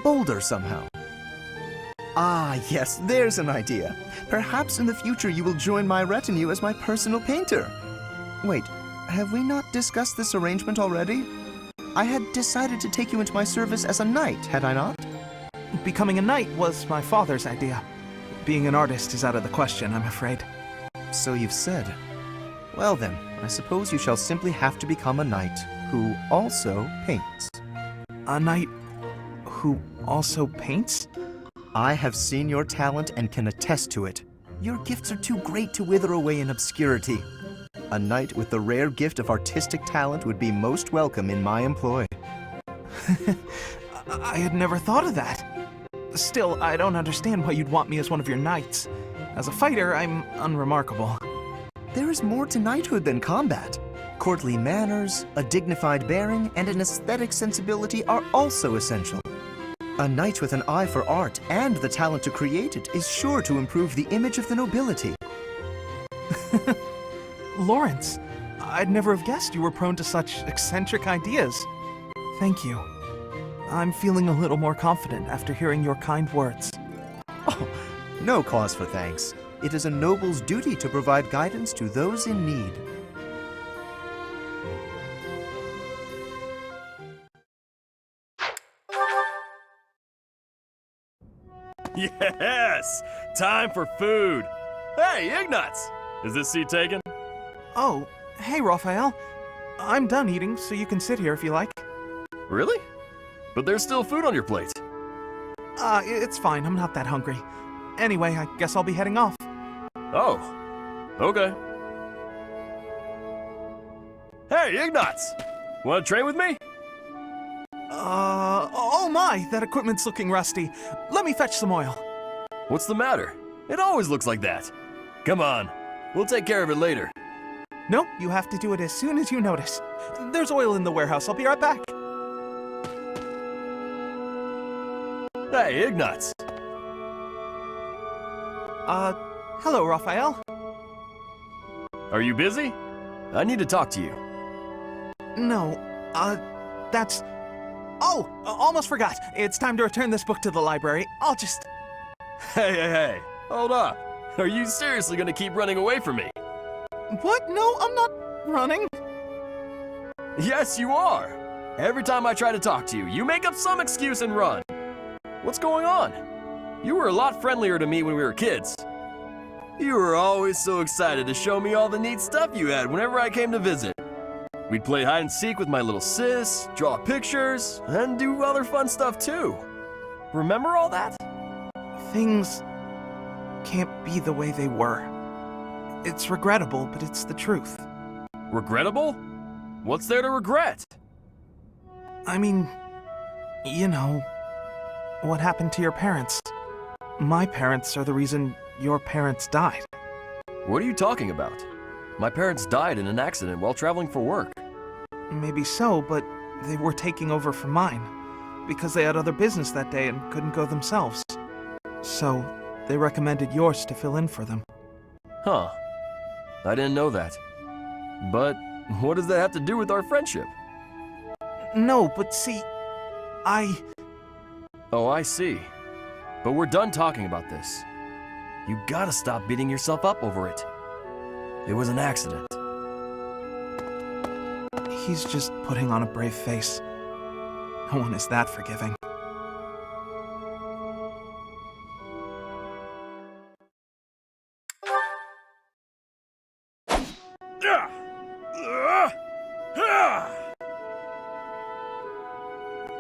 Bolder somehow. Ah, yes, there's an idea. Perhaps in the future you will join my retinue as my personal painter. Wait, have we not discussed this arrangement already? I had decided to take you into my service as a knight, had I not? Becoming a knight was my father's idea. Being an artist is out of the question, I'm afraid. So you've said. Well then, I suppose you shall simply have to become a knight who also paints. A knight who also paints? I have seen your talent and can attest to it. Your gifts are too great to wither away in obscurity. A knight with the rare gift of artistic talent would be most welcome in my employ. I had never thought of that. Still, I don't understand why you'd want me as one of your knights. As a fighter, I'm unremarkable. There is more to knighthood than combat. Courtly manners, a dignified bearing, and an aesthetic sensibility are also essential. A knight with an eye for art and the talent to create it is sure to improve the image of the nobility. Lawrence, I'd never have guessed you were prone to such eccentric ideas. Thank you. I'm feeling a little more confident after hearing your kind words. Oh, no cause for thanks. It is a noble's duty to provide guidance to those in need. Yes! Time for food! Hey, Ignatz! Is this seat taken? Oh, hey, Raphael. I'm done eating, so you can sit here if you like. Really? But there's still food on your plate. It's fine. I'm not that hungry. Anyway, I guess I'll be heading off. Oh, okay. Hey, Ignatz! Wanna train with me? Oh my, that equipment's looking rusty. Let me fetch some oil. What's the matter? It always looks like that. Come on, we'll take care of it later. Nope, you have to do it as soon as you notice. There's oil in the warehouse. I'll be right back. Hey, Ignatz! Hello, Raphael. Are you busy? I need to talk to you. No, that's... Oh, almost forgot. It's time to return this book to the library. I'll just... Hey, hold up. Are you seriously gonna keep running away from me? What? No, I'm not running. Yes, you are. Every time I try to talk to you, you make up some excuse and run. What's going on? You were a lot friendlier to me when we were kids. You were always so excited to show me all the neat stuff you had whenever I came to visit. We'd play hide and seek with my little sis, draw pictures, and do other fun stuff too. Remember all that? Things can't be the way they were. It's regrettable, but it's the truth. Regrettable? What's there to regret? I mean, you know, what happened to your parents. My parents are the reason your parents died. What are you talking about? My parents died in an accident while traveling for work. Maybe so, but they were taking over for mine, because they had other business that day and couldn't go themselves. So, they recommended yours to fill in for them. Huh. I didn't know that. But what does that have to do with our friendship? No, but see, Oh, I see. But we're done talking about this. You gotta stop beating yourself up over it. It was an accident. He's just putting on a brave face. No one is that forgiving.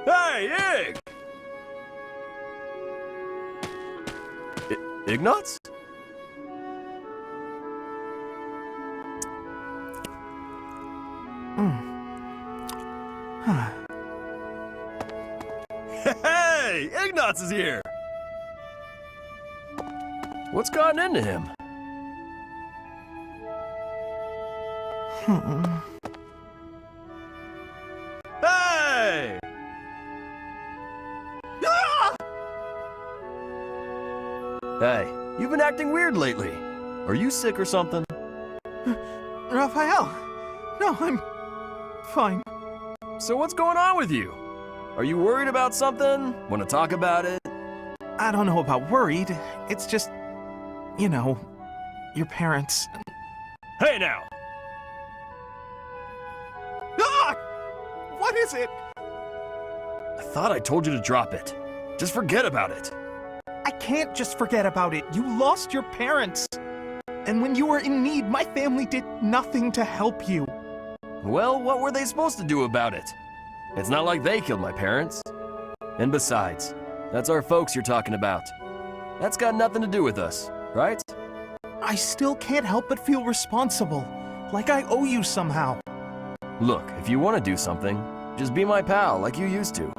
Hey, Ig! Ignatz? Hey! Ignatz is here! What's gotten into him? Hey! Ah! Hey, you've been acting weird lately. Are you sick or something? Raphael! No, I'm fine. So what's going on with you? Are you worried about something? Want to talk about it? I don't know about worried. It's just, you know, your parents. Hey now! Ah! What is it? I thought I told you to drop it. Just forget about it. I can't just forget about it. You lost your parents. And when you were in need, my family did nothing to help you. Well, what were they supposed to do about it? It's not like they killed my parents. And besides, that's our folks you're talking about. That's got nothing to do with us, right? I still can't help but feel responsible. Like I owe you somehow. Look, if you want to do something, just be my pal like you used to.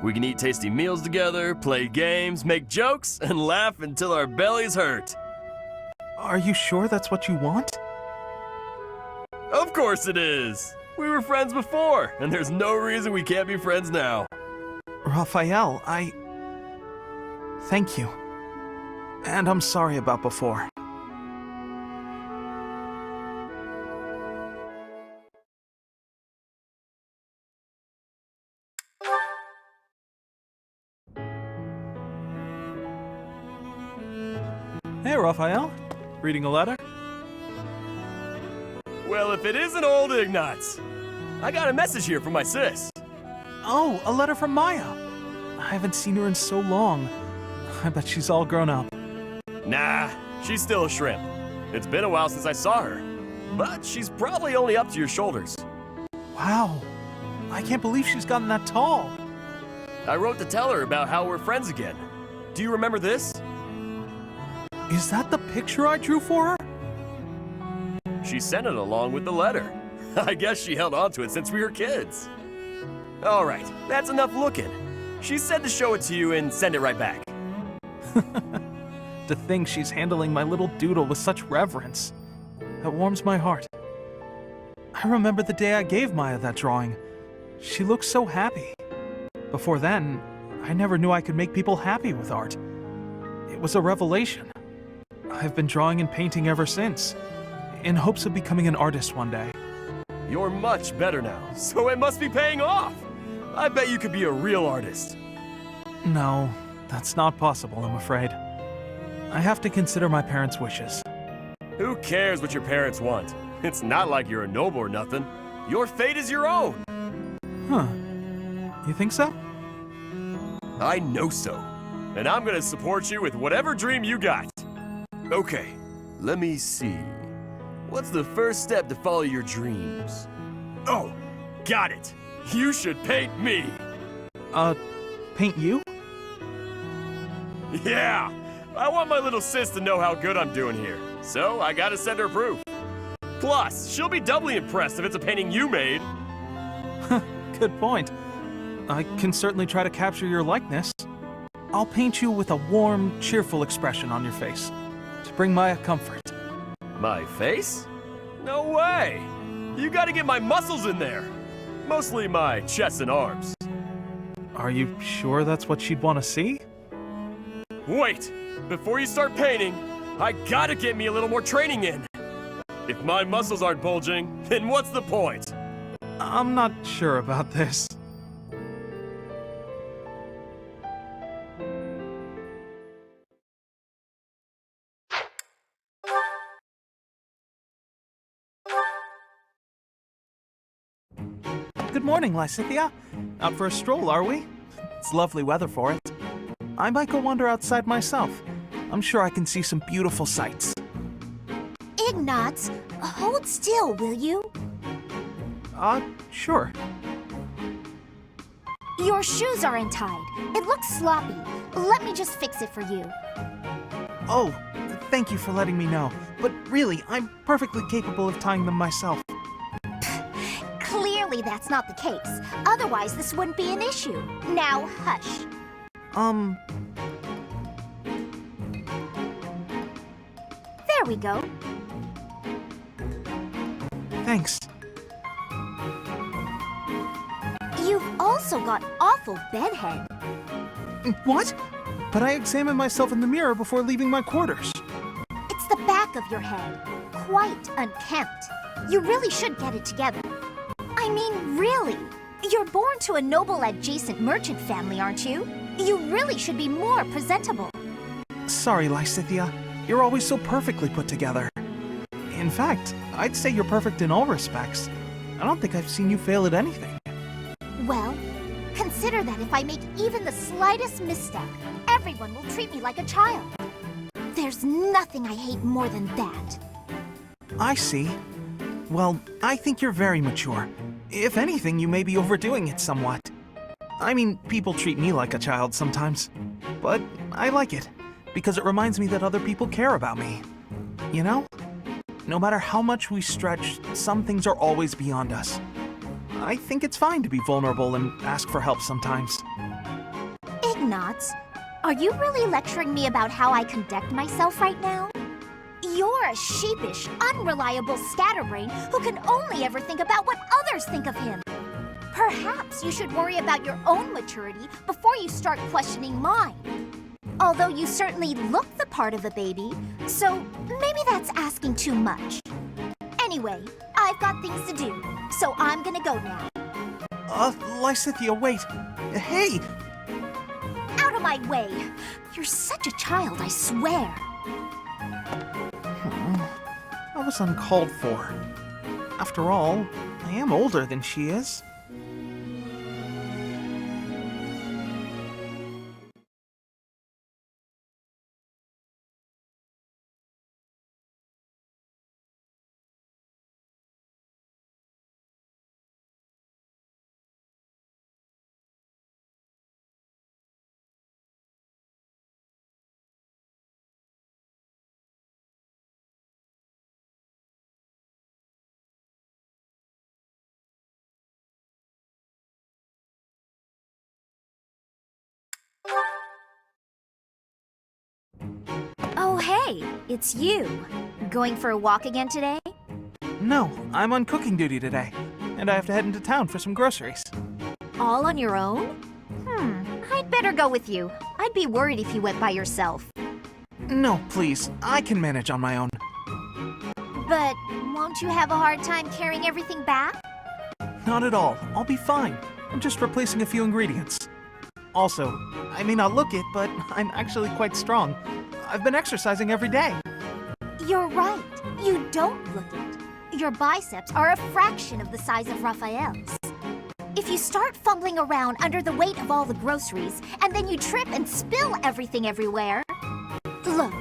We can eat tasty meals together, play games, make jokes, and laugh until our bellies hurt. Are you sure that's what you want? Of course it is! We were friends before, and there's no reason we can't be friends now. Raphael, thank you. And I'm sorry about before. Hey, Raphael. Reading a letter? Well, if it isn't old Ignatz. I got a message here from my sis. Oh, a letter from Maya. I haven't seen her in so long. I bet she's all grown up. Nah, she's still a shrimp. It's been a while since I saw her. But she's probably only up to your shoulders. Wow. I can't believe she's gotten that tall. I wrote to tell her about how we're friends again. Do you remember this? Is that the picture I drew for her? She sent it along with the letter. I guess she held on to it since we were kids. All right, that's enough looking. She said to show it to you and send it right back. To think she's handling my little doodle with such reverence. That warms my heart. I remember the day I gave Maya that drawing. She looked so happy. Before then, I never knew I could make people happy with art. It was a revelation. I've been drawing and painting ever since, in hopes of becoming an artist one day. You're much better now, so it must be paying off. I bet you could be a real artist. No, that's not possible, I'm afraid. I have to consider my parents' wishes. Who cares what your parents want? It's not like you're a noble or nothing. Your fate is your own. Huh. You think so? I know so. And I'm gonna support you with whatever dream you got. Okay, let me see. What's the first step to follow your dreams? Oh, got it. You should paint me. Paint you? Yeah, I want my little sis to know how good I'm doing here. So I gotta send her proof. Plus, she'll be doubly impressed if it's a painting you made. Good point. I can certainly try to capture your likeness. I'll paint you with a warm, cheerful expression on your face to bring Maya comfort. My face? No way! You gotta get my muscles in there. Mostly my chest and arms. Are you sure that's what she'd want to see? Wait! Before you start painting, I gotta get me a little more training in. If my muscles aren't bulging, then what's the point? I'm not sure about this. Good morning, Lysithia. Out for a stroll, are we? It's lovely weather for it. I might go wander outside myself. I'm sure I can see some beautiful sights. Ignatz, hold still, will you? Sure. Your shoes are untied. It looks sloppy. Let me just fix it for you. Oh, thank you for letting me know. But really, I'm perfectly capable of tying them myself. Clearly that's not the case. Otherwise, this wouldn't be an issue. Now, hush. There we go. Thanks. You've also got awful bedhead. What? But I examined myself in the mirror before leaving my quarters. It's the back of your head. Quite unkempt. You really should get it together. I mean, really. You're born to a noble adjacent merchant family, aren't you? You really should be more presentable. Sorry, Lysithia. You're always so perfectly put together. In fact, I'd say you're perfect in all respects. I don't think I've seen you fail at anything. Well, consider that if I make even the slightest misstep, everyone will treat me like a child. There's nothing I hate more than that. I see. Well, I think you're very mature. If anything, you may be overdoing it somewhat. I mean, people treat me like a child sometimes. But I like it, because it reminds me that other people care about me. You know? No matter how much we stretch, some things are always beyond us. I think it's fine to be vulnerable and ask for help sometimes. Ignatz, are you really lecturing me about how I conduct myself right now? You're a sheepish, unreliable scatterbrain who can only ever think about what others think of him. Perhaps you should worry about your own maturity before you start questioning mine. Although you certainly look the part of a baby, so maybe that's asking too much. Anyway, I've got things to do, so I'm gonna go now. Lysithia, wait. Hey! Out of my way! You're such a child, I swear. That was uncalled for. After all, I am older than she is. Oh, hey, it's you. Going for a walk again today? No, I'm on cooking duty today, and I have to head into town for some groceries. All on your own? I'd better go with you. I'd be worried if you went by yourself. No, please, I can manage on my own. But won't you have a hard time carrying everything back? Not at all, I'll be fine. I'm just replacing a few ingredients. Also, I may not look it, but I'm actually quite strong. I've been exercising every day. You're right. You don't look it. Your biceps are a fraction of the size of Raphael's. If you start fumbling around under the weight of all the groceries, and then you trip and spill everything everywhere... Look,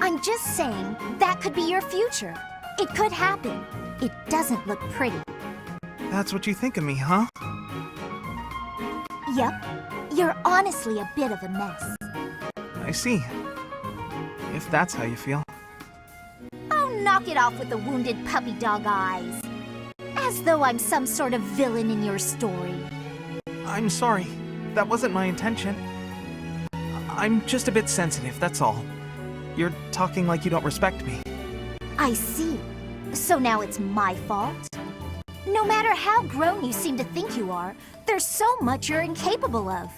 I'm just saying that could be your future. It could happen. It doesn't look pretty. That's what you think of me, huh? Yep. You're honestly a bit of a mess. I see. If that's how you feel. Oh, knock it off with the wounded puppy dog eyes. As though I'm some sort of villain in your story. I'm sorry. That wasn't my intention. I'm just a bit sensitive, that's all. You're talking like you don't respect me. I see. So now it's my fault? No matter how grown you seem to think you are, there's so much you're incapable of.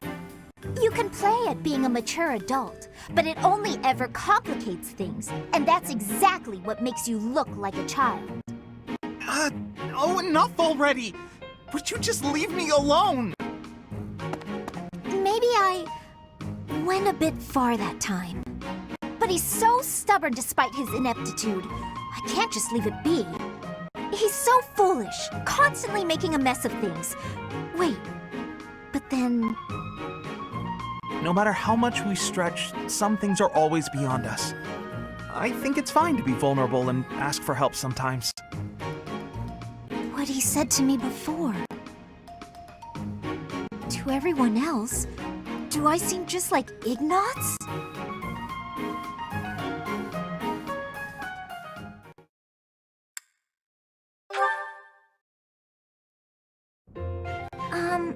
You can play at being a mature adult, but it only ever complicates things, and that's exactly what makes you look like a child. Oh, enough already! Would you just leave me alone? Maybe I went a bit far that time. But he's so stubborn despite his ineptitude. I can't just leave it be. He's so foolish, constantly making a mess of things. Wait, but then... No matter how much we stretch, some things are always beyond us. I think it's fine to be vulnerable and ask for help sometimes. What he said to me before. To everyone else, do I seem just like Ignatz?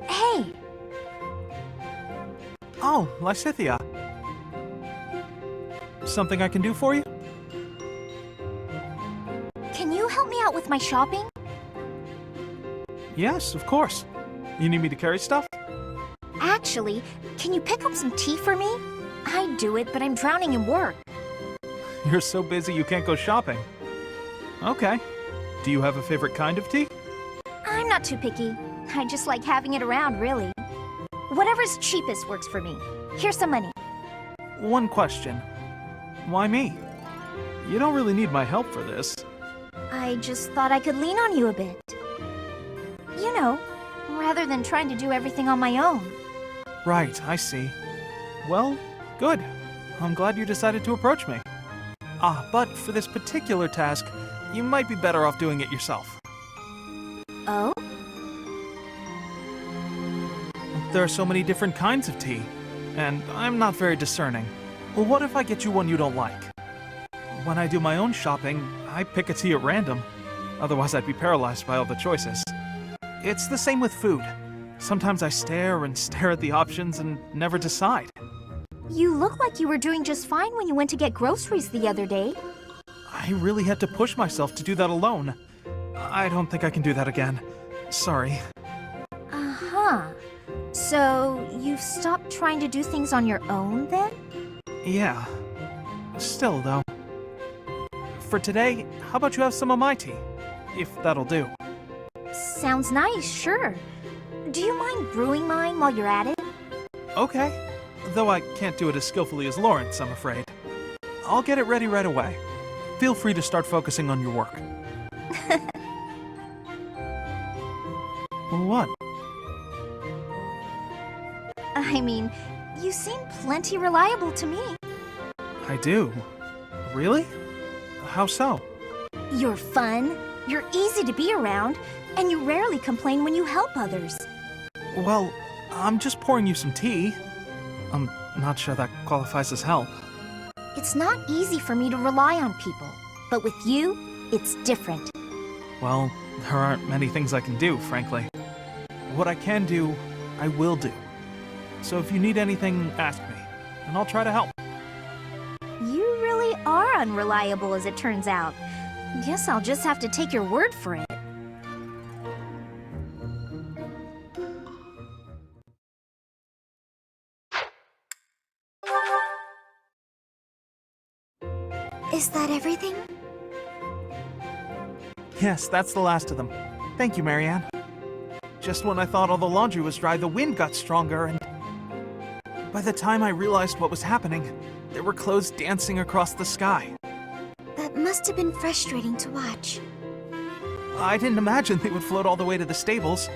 Hey! Oh, Lysithia. Something I can do for you? Can you help me out with my shopping? Yes, of course. You need me to carry stuff? Actually, can you pick up some tea for me? I'd do it, but I'm drowning in work. You're so busy you can't go shopping. Okay. Do you have a favorite kind of tea? I'm not too picky. I just like having it around, really. Whatever's cheapest works for me. Here's some money. One question. Why me? You don't really need my help for this. I just thought I could lean on you a bit. You know, rather than trying to do everything on my own. Right, I see. Well, good. I'm glad you decided to approach me. But for this particular task, you might be better off doing it yourself. Oh? There are so many different kinds of tea, and I'm not very discerning. Well, what if I get you one you don't like? When I do my own shopping, I pick a tea at random. Otherwise, I'd be paralyzed by all the choices. It's the same with food. Sometimes I stare and stare at the options and never decide. You look like you were doing just fine when you went to get groceries the other day. I really had to push myself to do that alone. I don't think I can do that again. Sorry. Uh-huh. So, you've stopped trying to do things on your own, then? Yeah. Still, though. For today, how about you have some of my tea? If that'll do. Sounds nice, sure. Do you mind brewing mine while you're at it? Okay. Though I can't do it as skillfully as Lawrence, I'm afraid. I'll get it ready right away. Feel free to start focusing on your work. What? I mean, you seem plenty reliable to me. I do. Really? How so? You're fun, you're easy to be around, and you rarely complain when you help others. Well, I'm just pouring you some tea. I'm not sure that qualifies as help. It's not easy for me to rely on people, but with you, it's different. Well, there aren't many things I can do, frankly. What I can do, I will do. So if you need anything, ask me, and I'll try to help. You really are unreliable, as it turns out. Guess I'll just have to take your word for it. Is that everything? Yes, that's the last of them. Thank you, Marianne. Just when I thought all the laundry was dry, the wind got stronger, and by the time I realized what was happening, there were clothes dancing across the sky. That must have been frustrating to watch. I didn't imagine they would float all the way to the stables.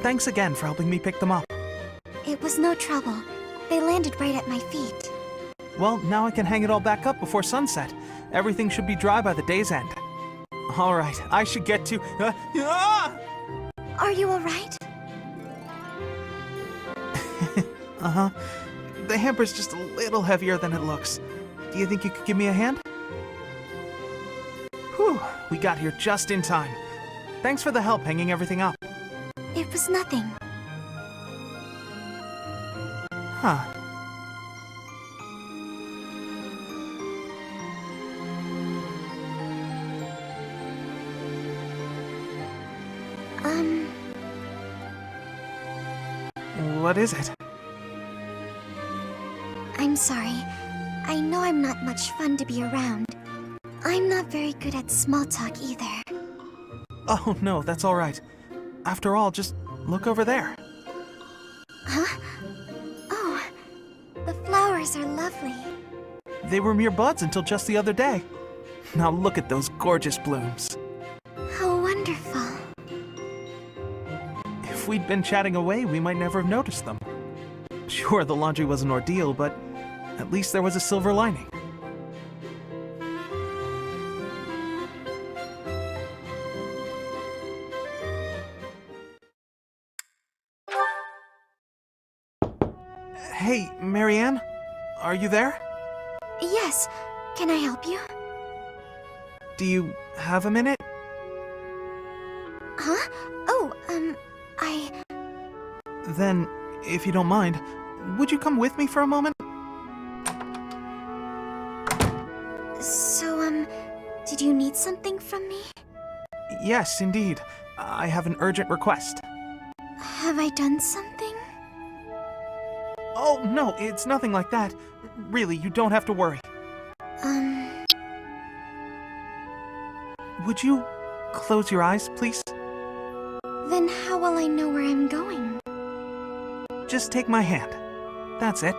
Thanks again for helping me pick them up. It was no trouble. They landed right at my feet. Well, now I can hang it all back up before sunset. Everything should be dry by the day's end. All right, I should get to... Are you alright? Uh-huh. The hamper's just a little heavier than it looks. Do you think you could give me a hand? Whew, we got here just in time. Thanks for the help hanging everything up. It was nothing. Huh. Um, What is it? I'm sorry. I know I'm not much fun to be around. I'm not very good at small talk either. Oh, no, that's all right. After all, just look over there. Huh? Oh, the flowers are lovely. They were mere buds until just the other day. Now look at those gorgeous blooms. How wonderful. If we'd been chatting away, we might never have noticed them. Sure, the laundry was an ordeal, but at least there was a silver lining. Hey, Marianne? Are you there? Yes, can I help you? Do you have a minute? Huh? Oh, Then, if you don't mind, would you come with me for a moment? So, did you need something from me? Yes, indeed. I have an urgent request. Have I done something? Oh, no, it's nothing like that. Really, you don't have to worry. Would you close your eyes, please? Then how will I know where I'm going? Just take my hand. That's it.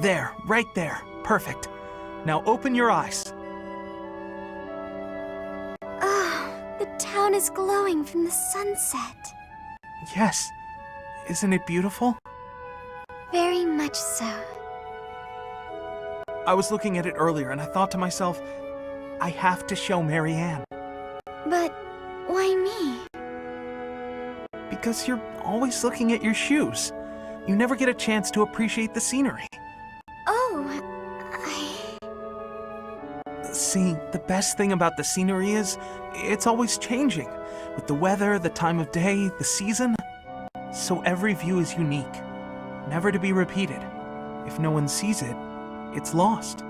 There, right there. Perfect. Now open your eyes. Oh, the town is glowing from the sunset. Yes. Isn't it beautiful? Very much so. I was looking at it earlier and I thought to myself, I have to show Marianne. But why me? Because you're always looking at your shoes. You never get a chance to appreciate the scenery. Oh, See, the best thing about the scenery is, it's always changing. With the weather, the time of day, the season. So every view is unique. Never to be repeated. If no one sees it, it's lost.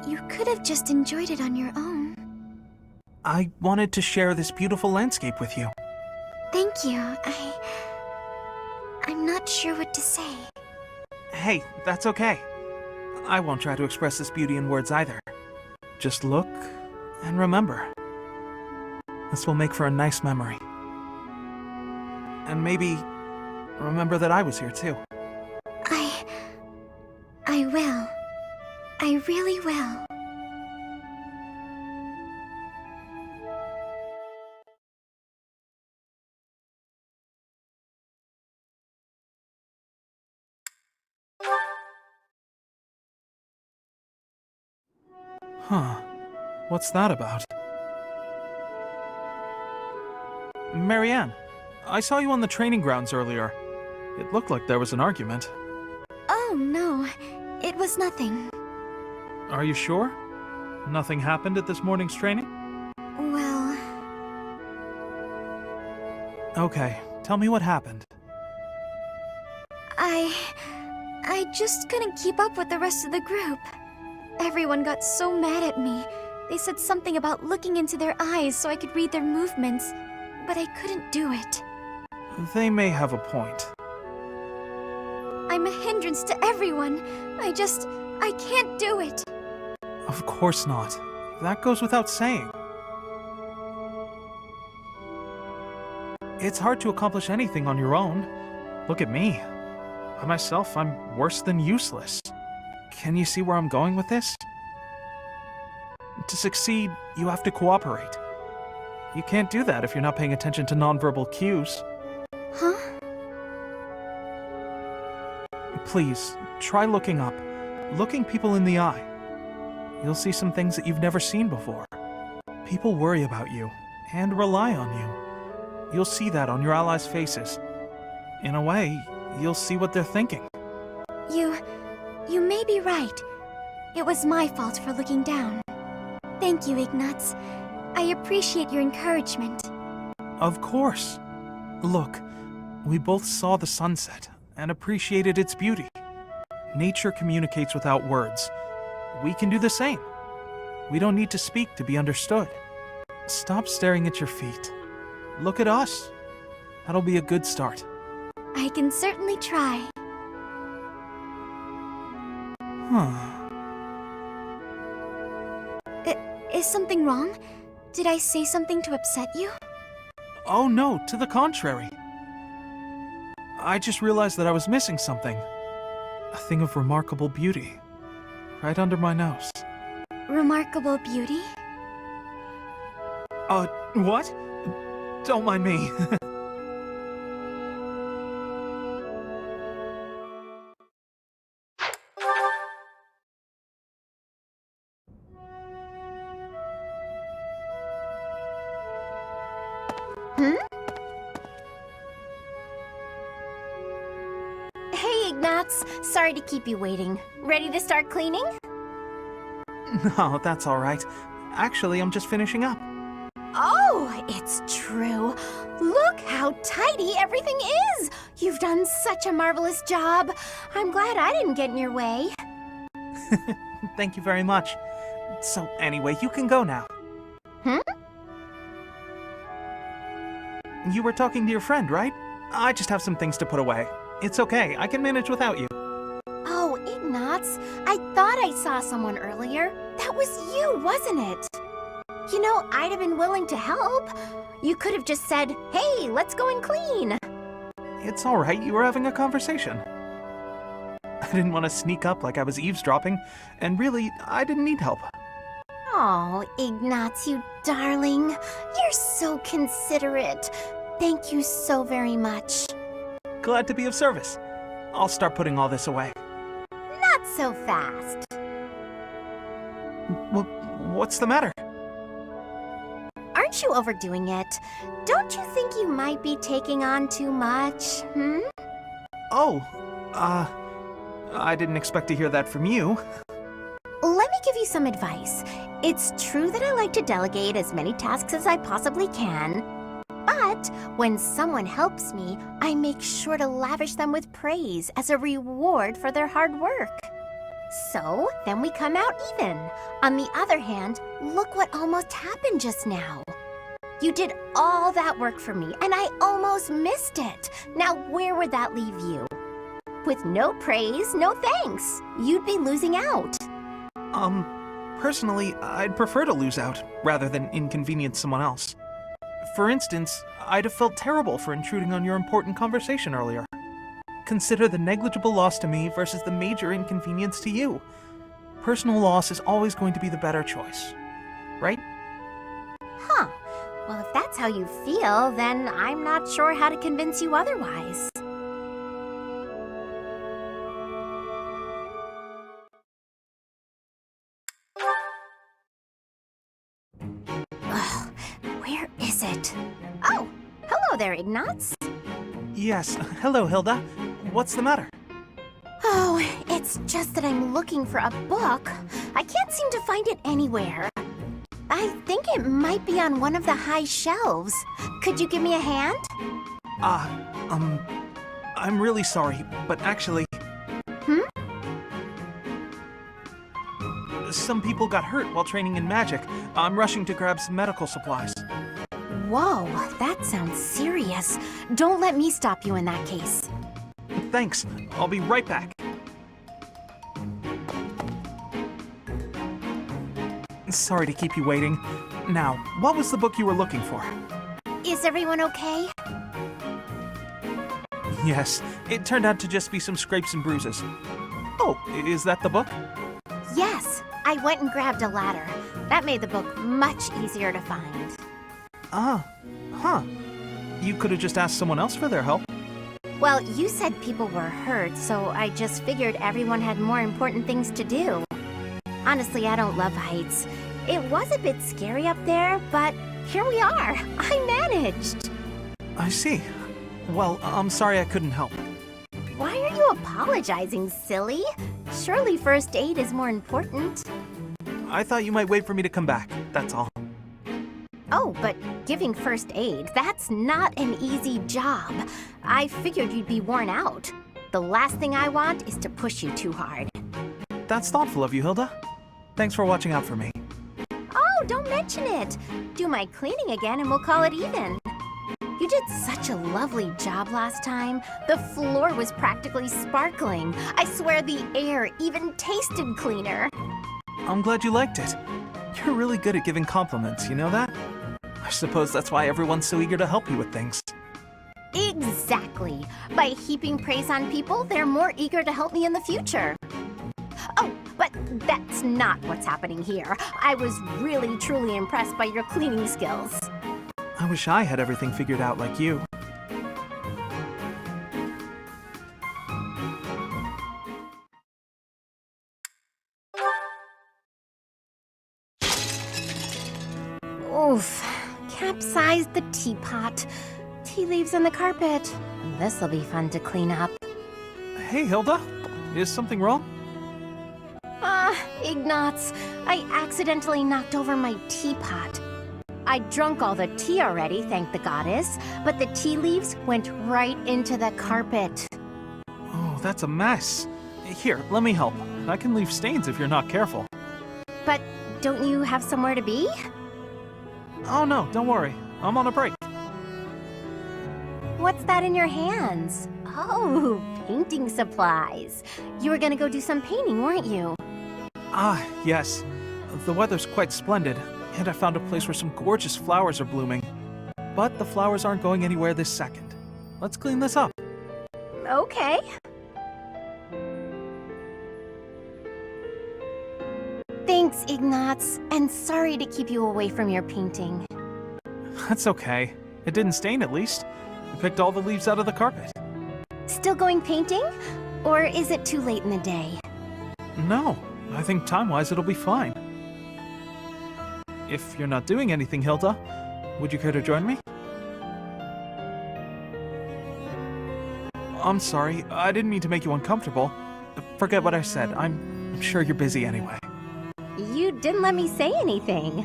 You could have just enjoyed it on your own. I wanted to share this beautiful landscape with you. Thank you. I'm not sure what to say. Hey, that's okay. I won't try to express this beauty in words either. Just look and remember. This will make for a nice memory. And maybe remember that I was here too. I will. I really will. Huh. What's that about? Marianne, I saw you on the training grounds earlier. It looked like there was an argument. Oh, no. It was nothing. Are you sure? Nothing happened at this morning's training? Well... Okay, tell me what happened. I just couldn't keep up with the rest of the group. Everyone got so mad at me. They said something about looking into their eyes so I could read their movements, but I couldn't do it. They may have a point. I'm a hindrance to everyone. I can't do it. Of course not. That goes without saying. It's hard to accomplish anything on your own. Look at me. By myself, I'm worse than useless. Can you see where I'm going with this? To succeed, you have to cooperate. You can't do that if you're not paying attention to nonverbal cues. Huh? Please, try looking up. Looking people in the eye. You'll see some things that you've never seen before. People worry about you and rely on you. You'll see that on your allies' faces. In a way, you'll see what they're thinking. You may be right. It was my fault for looking down. Thank you, Ignatz. I appreciate your encouragement. Of course. Look, we both saw the sunset and appreciated its beauty. Nature communicates without words. We can do the same. We don't need to speak to be understood. Stop staring at your feet. Look at us. That'll be a good start. I can certainly try. Is something wrong? Did I say something to upset you? Oh no, to the contrary. I just realized that I was missing something. A thing of remarkable beauty. Right under my nose. Remarkable beauty? What? Don't mind me. Hey, Ignatz. Sorry to keep you waiting. Ready to start cleaning? No, that's all right. Actually, I'm just finishing up. Oh, it's true. Look how tidy everything is. You've done such a marvelous job. I'm glad I didn't get in your way. Thank you very much. So anyway, you can go now. You were talking to your friend, right? I just have some things to put away. It's okay, I can manage without you. Oh, Ignatz, I thought I saw someone earlier. That was you, wasn't it? You know, I'd have been willing to help. You could have just said, hey, let's go and clean. It's all right, you were having a conversation. I didn't want to sneak up like I was eavesdropping, and really, I didn't need help. Oh, Ignatz, you darling. You're so considerate. Thank you so very much. Glad to be of service. I'll start putting all this away. Not so fast. Well, what's the matter? Aren't you overdoing it? Don't you think you might be taking on too much, Oh, I didn't expect to hear that from you. Let me give you some advice. It's true that I like to delegate as many tasks as I possibly can, but when someone helps me, I make sure to lavish them with praise as a reward for their hard work. So, then we come out even. On the other hand, look what almost happened just now. You did all that work for me, and I almost missed it. Now, where would that leave you? With no praise, no thanks. You'd be losing out. Personally, I'd prefer to lose out, rather than inconvenience someone else. For instance, I'd have felt terrible for intruding on your important conversation earlier. Consider the negligible loss to me versus the major inconvenience to you. Personal loss is always going to be the better choice. Right? Huh. Well, if that's how you feel, then I'm not sure how to convince you otherwise. Ugh, where is it? Oh, hello there, Ignatz. Yes, hello, Hilda. What's the matter? Oh, it's just that I'm looking for a book. I can't seem to find it anywhere. I think it might be on one of the high shelves. Could you give me a hand? I'm really sorry, but actually... Some people got hurt while training in magic. I'm rushing to grab some medical supplies. Whoa, that sounds serious. Don't let me stop you in that case. Thanks. I'll be right back. Sorry to keep you waiting. Now, what was the book you were looking for? Is everyone okay? Yes, it turned out to just be some scrapes and bruises. Oh, is that the book? Yes, I went and grabbed a ladder. That made the book much easier to find. You could have just asked someone else for their help. Well, you said people were hurt, so I just figured everyone had more important things to do. Honestly, I don't love heights. It was a bit scary up there, but here we are. I managed. I see. Well, I'm sorry I couldn't help. Why are you apologizing, silly? Surely first aid is more important. I thought you might wait for me to come back, that's all. Oh, but giving first aid, that's not an easy job. I figured you'd be worn out. The last thing I want is to push you too hard. That's thoughtful of you, Hilda. Thanks for watching out for me. Oh, don't mention it. Do my cleaning again and we'll call it even. You did such a lovely job last time. The floor was practically sparkling. I swear the air even tasted cleaner. I'm glad you liked it. You're really good at giving compliments, you know that? I suppose that's why everyone's so eager to help you with things. Exactly. By heaping praise on people, they're more eager to help me in the future. Oh, but that's not what's happening here. I was really, truly impressed by your cleaning skills. I wish I had everything figured out like you. Oof. Capsized the teapot. Tea leaves on the carpet. This'll be fun to clean up. Hey, Hilda. Is something wrong? Ignatz. I accidentally knocked over my teapot. I'd drunk all the tea already, thank the goddess, but the tea leaves went right into the carpet. Oh, that's a mess. Here, let me help. I can leave stains if you're not careful. But don't you have somewhere to be? Oh no, don't worry. I'm on a break. What's that in your hands? Oh, painting supplies. You were gonna go do some painting, weren't you? Ah, yes. The weather's quite splendid, and I found a place where some gorgeous flowers are blooming. But the flowers aren't going anywhere this second. Let's clean this up. Okay. Thanks, Ignatz, and sorry to keep you away from your painting. That's okay. It didn't stain at least. I picked all the leaves out of the carpet. Still going painting? Or is it too late in the day? No, I think time-wise it'll be fine. If you're not doing anything, Hilda, would you care to join me? I'm sorry, I didn't mean to make you uncomfortable. Forget what I said, I'm sure you're busy anyway. You didn't let me say anything.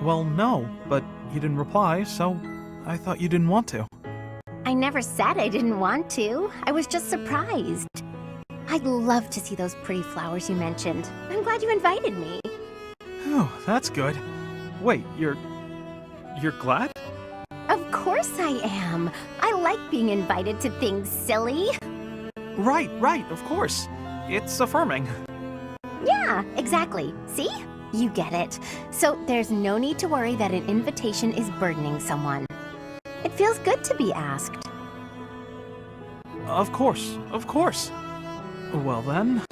Well, no, but you didn't reply, so I thought you didn't want to. I never said I didn't want to. I was just surprised. I'd love to see those pretty flowers you mentioned. I'm glad you invited me. Oh, that's good. Wait, you're glad? Of course I am. I like being invited to things, silly. Right, of course. It's affirming. Yeah, exactly. See? You get it. So there's no need to worry that an invitation is burdening someone. It feels good to be asked. Of course. Well then,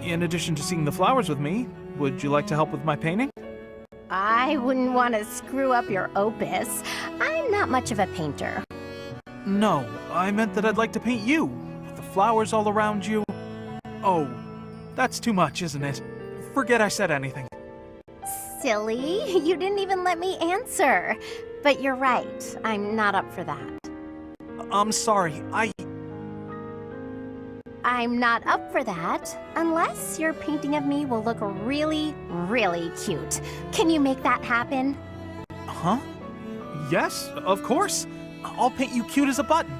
in addition to seeing the flowers with me, would you like to help with my painting? I wouldn't want to screw up your opus. I'm not much of a painter. No, I meant that I'd like to paint you, with the flowers all around you. Oh, that's too much, isn't it? Forget I said anything. Silly, you didn't even let me answer. But you're right, I'm not up for that. I'm sorry, I'm not up for that, unless your painting of me will look really, really cute. Can you make that happen? Huh? Yes, of course. I'll paint you cute as a button.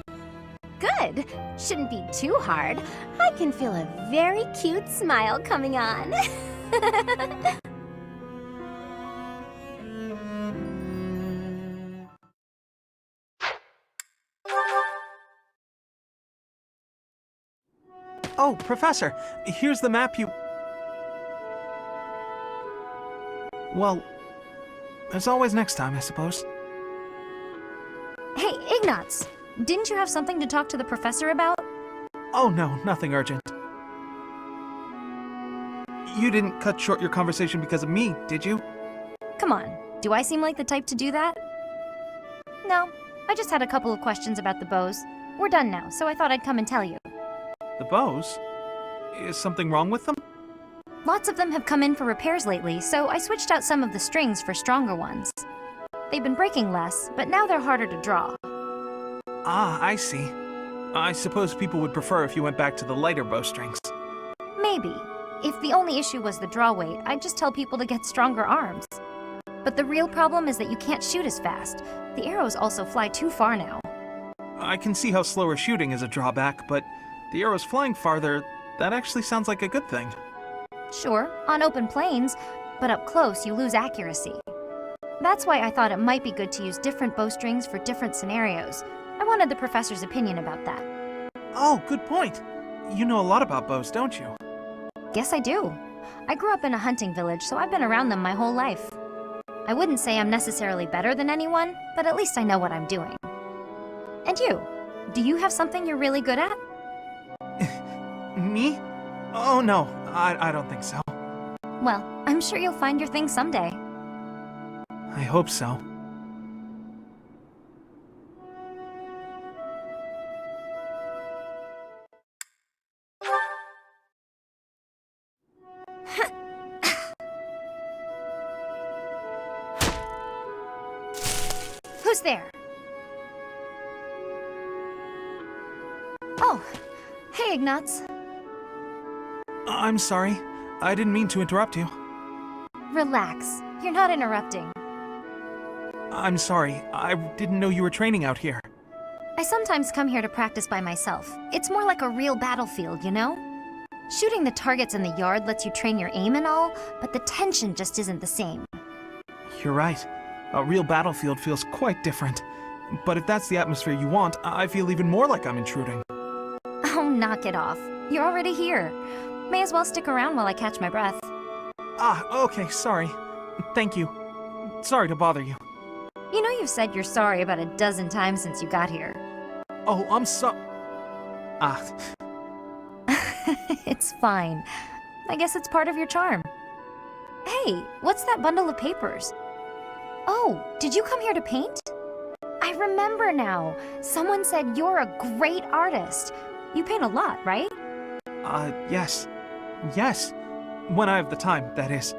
Good. Shouldn't be too hard. I can feel a very cute smile coming on. Oh, Professor, here's the map you... Well, there's always next time, I suppose. Hey, Ignatz! Didn't you have something to talk to the professor about? Oh no, nothing urgent. You didn't cut short your conversation because of me, did you? Come on, do I seem like the type to do that? No, I just had a couple of questions about the bows. We're done now, so I thought I'd come and tell you. The bows? Is something wrong with them? Lots of them have come in for repairs lately, so I switched out some of the strings for stronger ones. They've been breaking less, but now they're harder to draw. Ah, I see. I suppose people would prefer if you went back to the lighter bowstrings. Maybe. If the only issue was the draw weight, I'd just tell people to get stronger arms. But the real problem is that you can't shoot as fast. The arrows also fly too far now. I can see how slower shooting is a drawback, but the arrows flying farther, that actually sounds like a good thing. Sure, on open plains, but up close you lose accuracy. That's why I thought it might be good to use different bowstrings for different scenarios. I wanted the professor's opinion about that. Oh, good point. You know a lot about bows, don't you? Guess I do. I grew up in a hunting village, so I've been around them my whole life. I wouldn't say I'm necessarily better than anyone, but at least I know what I'm doing. And you? Do you have something you're really good at? Me? Oh no, I don't think so. Well, I'm sure you'll find your thing someday. I hope so. Who's there? Oh, hey, Ignatz. I'm sorry. I didn't mean to interrupt you. Relax. You're not interrupting. I'm sorry. I didn't know you were training out here. I sometimes come here to practice by myself. It's more like a real battlefield, you know? Shooting the targets in the yard lets you train your aim and all, but the tension just isn't the same. You're right. A real battlefield feels quite different. But if that's the atmosphere you want, I feel even more like I'm intruding. Oh, knock it off. You're already here. May as well stick around while I catch my breath. Ah, okay, sorry. Thank you. Sorry to bother you. You know you've said you're sorry about a dozen times since you got here. Oh, I'm so... Ah, It's fine. I guess it's part of your charm. Hey, what's that bundle of papers? Oh, did you come here to paint? I remember now. Someone said you're a great artist. You paint a lot, right? yes. Yes. When I have the time, that is.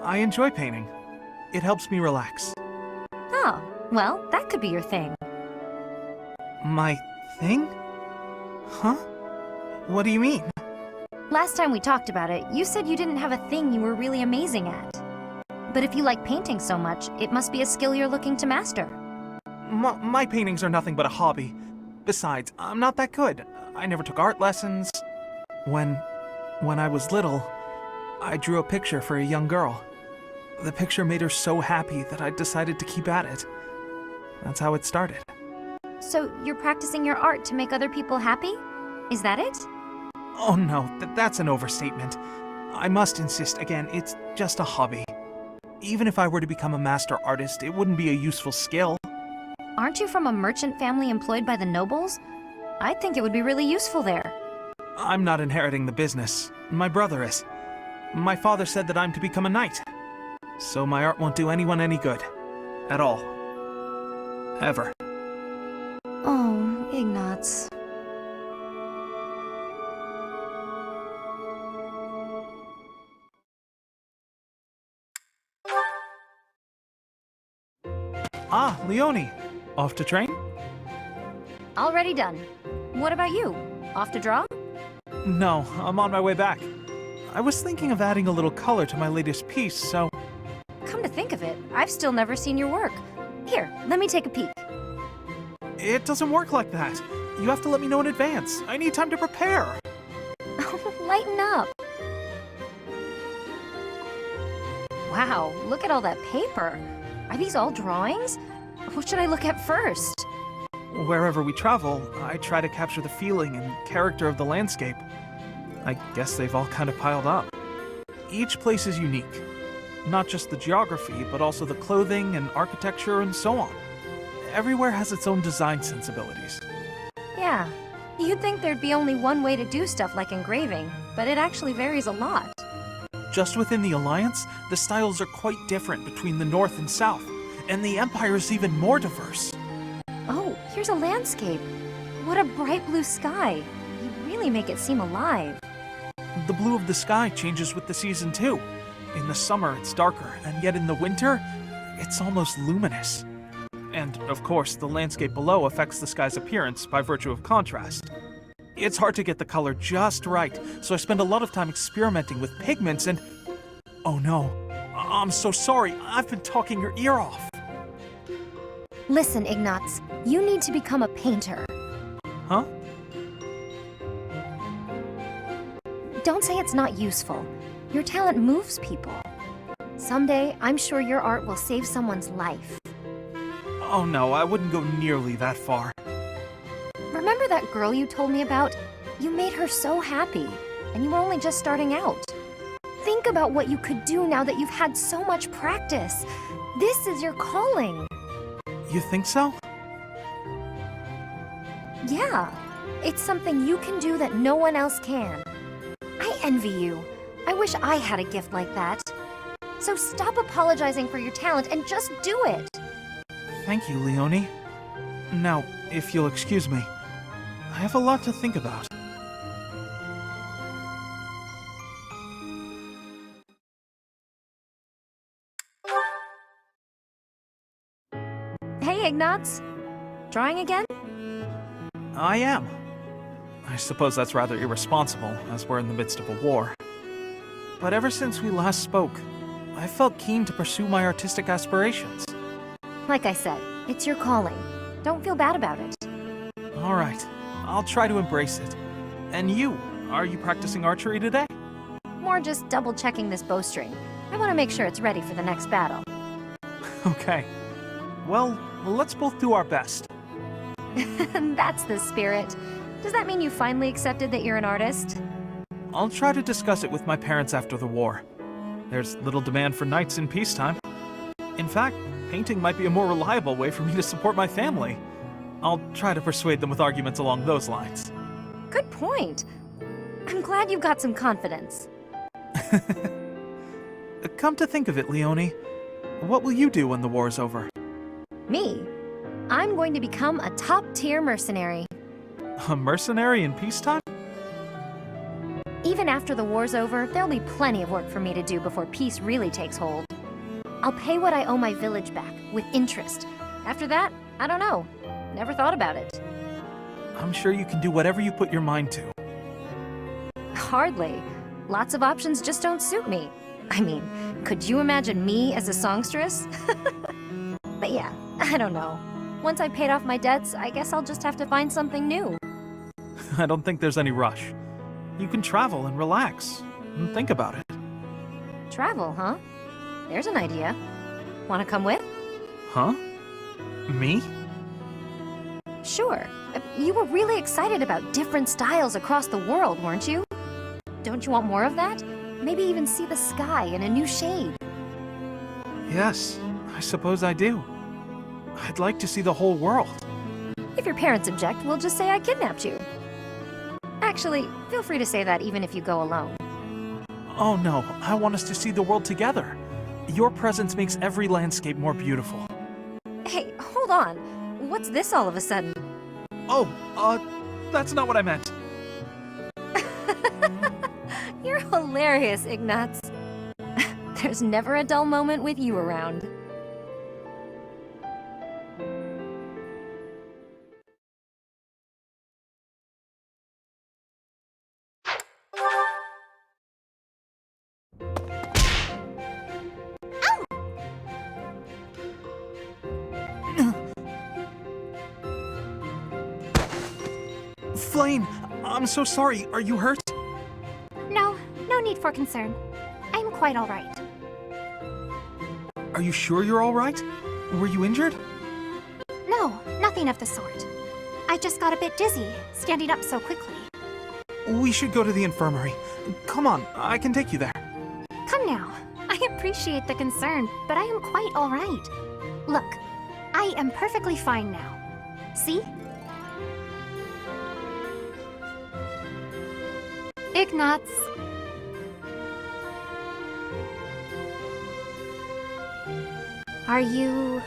I enjoy painting. It helps me relax. Oh, well, that could be your thing. My thing? Huh? What do you mean? Last time we talked about it, you said you didn't have a thing you were really amazing at. But if you like painting so much, it must be a skill you're looking to master. My paintings are nothing but a hobby. Besides, I'm not that good. I never took art lessons. When I was little, I drew a picture for a young girl. The picture made her so happy that I decided to keep at it. That's how it started. So you're practicing your art to make other people happy? Is that it? Oh no, that's an overstatement. I must insist again, it's just a hobby. Even if I were to become a master artist, it wouldn't be a useful skill. Aren't you from a merchant family employed by the nobles? I'd think it would be really useful there. I'm not inheriting the business. My brother is. My father said that I'm to become a knight. So my art won't do anyone any good. At all. Ever. Oh, Ignatz. Ah, Leonie. Off to train? Already done. What about you? Off to draw? No, I'm on my way back. I was thinking of adding a little color to my latest piece, so... Come to think of it, I've still never seen your work. Here, let me take a peek. It doesn't work like that. You have to let me know in advance. I need time to prepare. Lighten up. Wow, look at all that paper. Are these all drawings? What should I look at first? Wherever we travel, I try to capture the feeling and character of the landscape. I guess they've all kind of piled up. Each place is unique. Not just the geography, but also the clothing and architecture and so on. Everywhere has its own design sensibilities. Yeah, you'd think there'd be only one way to do stuff like engraving, but it actually varies a lot. Just within the Alliance, the styles are quite different between the North and South, and the Empire is even more diverse. Oh, here's a landscape. What a bright blue sky. You really make it seem alive. The blue of the sky changes with the season too. In the summer, it's darker, and yet in the winter, it's almost luminous. And, of course, the landscape below affects the sky's appearance by virtue of contrast. It's hard to get the color just right, so I spend a lot of time experimenting with pigments and... Oh no, I'm so sorry, I've been talking your ear off. Listen, Ignatz, you need to become a painter. Huh? Don't say it's not useful. Your talent moves people. Someday, I'm sure your art will save someone's life. Oh no, I wouldn't go nearly that far. Remember that girl you told me about? You made her so happy, and you were only just starting out. Think about what you could do now that you've had so much practice. This is your calling. You think so? Yeah, it's something you can do that no one else can. I envy you. I wish I had a gift like that. So stop apologizing for your talent and just do it. Thank you, Leonie. Now, if you'll excuse me, I have a lot to think about. Hey, Ignatz. Drawing again? I am. I suppose that's rather irresponsible, as we're in the midst of a war. But ever since we last spoke, I felt keen to pursue my artistic aspirations. Like I said, it's your calling. Don't feel bad about it. All right, I'll try to embrace it. And you, are you practicing archery today? More just double-checking this bowstring. I want to make sure it's ready for the next battle. Okay. Well, let's both do our best. That's the spirit. Does that mean you finally accepted that you're an artist? I'll try to discuss it with my parents after the war. There's little demand for knights in peacetime. In fact, painting might be a more reliable way for me to support my family. I'll try to persuade them with arguments along those lines. Good point. I'm glad you've got some confidence. Come to think of it, Leonie, what will you do when the war is over? Me? I'm going to become a top-tier mercenary. A mercenary in peacetime? Even after the war's over, there'll be plenty of work for me to do before peace really takes hold. I'll pay what I owe my village back, with interest. After that, I don't know. Never thought about it. I'm sure you can do whatever you put your mind to. Hardly. Lots of options just don't suit me. I mean, could you imagine me as a songstress? But yeah, I don't know. Once I've paid off my debts, I guess I'll just have to find something new. I don't think there's any rush. You can travel and relax, and think about it. Travel, huh? There's an idea. Want to come with? Huh? Me? Sure. You were really excited about different styles across the world, weren't you? Don't you want more of that? Maybe even see the sky in a new shade. Yes, I suppose I do. I'd like to see the whole world. If your parents object, we'll just say I kidnapped you. Actually, feel free to say that even if you go alone. Oh no, I want us to see the world together. Your presence makes every landscape more beautiful. Hey, hold on. What's this all of a sudden? Oh, that's not what I meant. You're hilarious, Ignatz. There's never a dull moment with you around. Flame, I'm so sorry. Are you hurt? No need for concern. I'm quite all right. Are you sure you're all right? Were you injured? No, nothing of the sort. I just got a bit dizzy, standing up so quickly. We should go to the infirmary. Come on, I can take you there. Come now. I appreciate the concern, but I am quite all right. Look, I am perfectly fine now. See? Ignatz. Are you...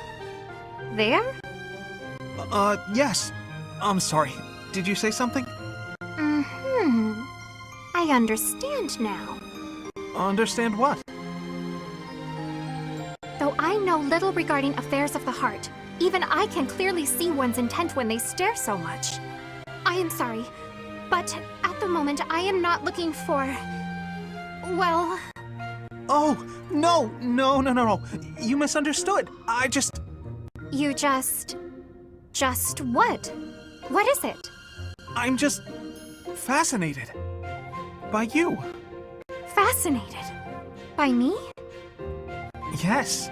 there? Yes. I'm sorry. Did you say something? Mm-hmm. I understand now. Understand what? Though I know little regarding affairs of the heart, even I can clearly see one's intent when they stare so much. I am sorry, but at the moment I am not looking for... well... Oh, no. You misunderstood. I just... You just what? What is it? I'm just... fascinated. By you. Fascinated. By me? Yes.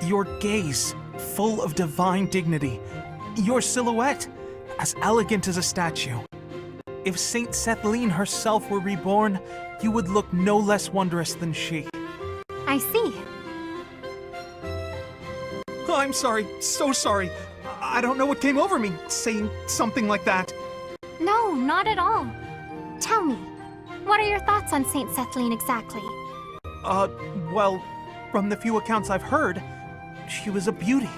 Your gaze, full of divine dignity. Your silhouette, as elegant as a statue. If Saint Sethlene herself were reborn, you would look no less wondrous than she. I see. I'm sorry, so sorry. I don't know what came over me, saying something like that. No, not at all. Tell me, what are your thoughts on Saint Sethlene exactly? Well, from the few accounts I've heard, she was a beauty,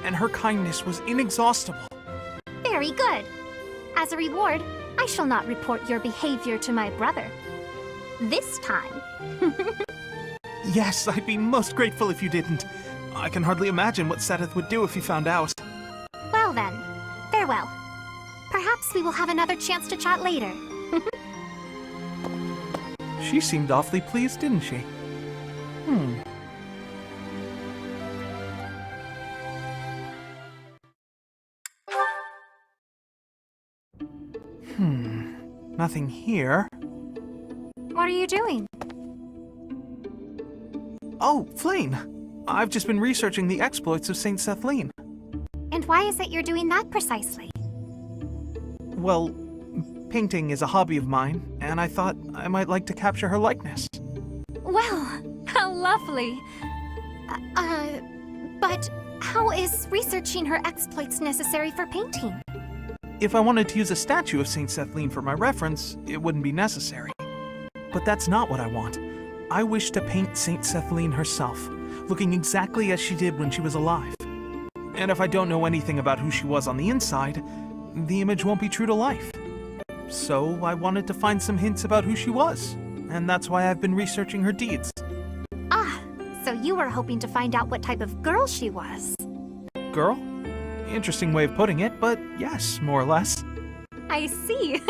and her kindness was inexhaustible. Very good. As a reward, I shall not report your behavior to my brother. This time. Yes, I'd be most grateful if you didn't. I can hardly imagine what Seteth would do if he found out. Well then, farewell. Perhaps we will have another chance to chat later. She seemed awfully pleased, didn't she? Nothing here. What are you doing? Oh, Flane! I've just been researching the exploits of Saint Sethlene. And why is it you're doing that precisely? Well, painting is a hobby of mine, and I thought I might like to capture her likeness. Well, how lovely. But how is researching her exploits necessary for painting? If I wanted to use a statue of Saint Sethlene for my reference, it wouldn't be necessary. But that's not what I want. I wish to paint Saint Sethlene herself, looking exactly as she did when she was alive. And if I don't know anything about who she was on the inside, the image won't be true to life. So I wanted to find some hints about who she was, and that's why I've been researching her deeds. Ah, so you were hoping to find out what type of girl she was. Girl? Interesting way of putting it, but yes, more or less. I see.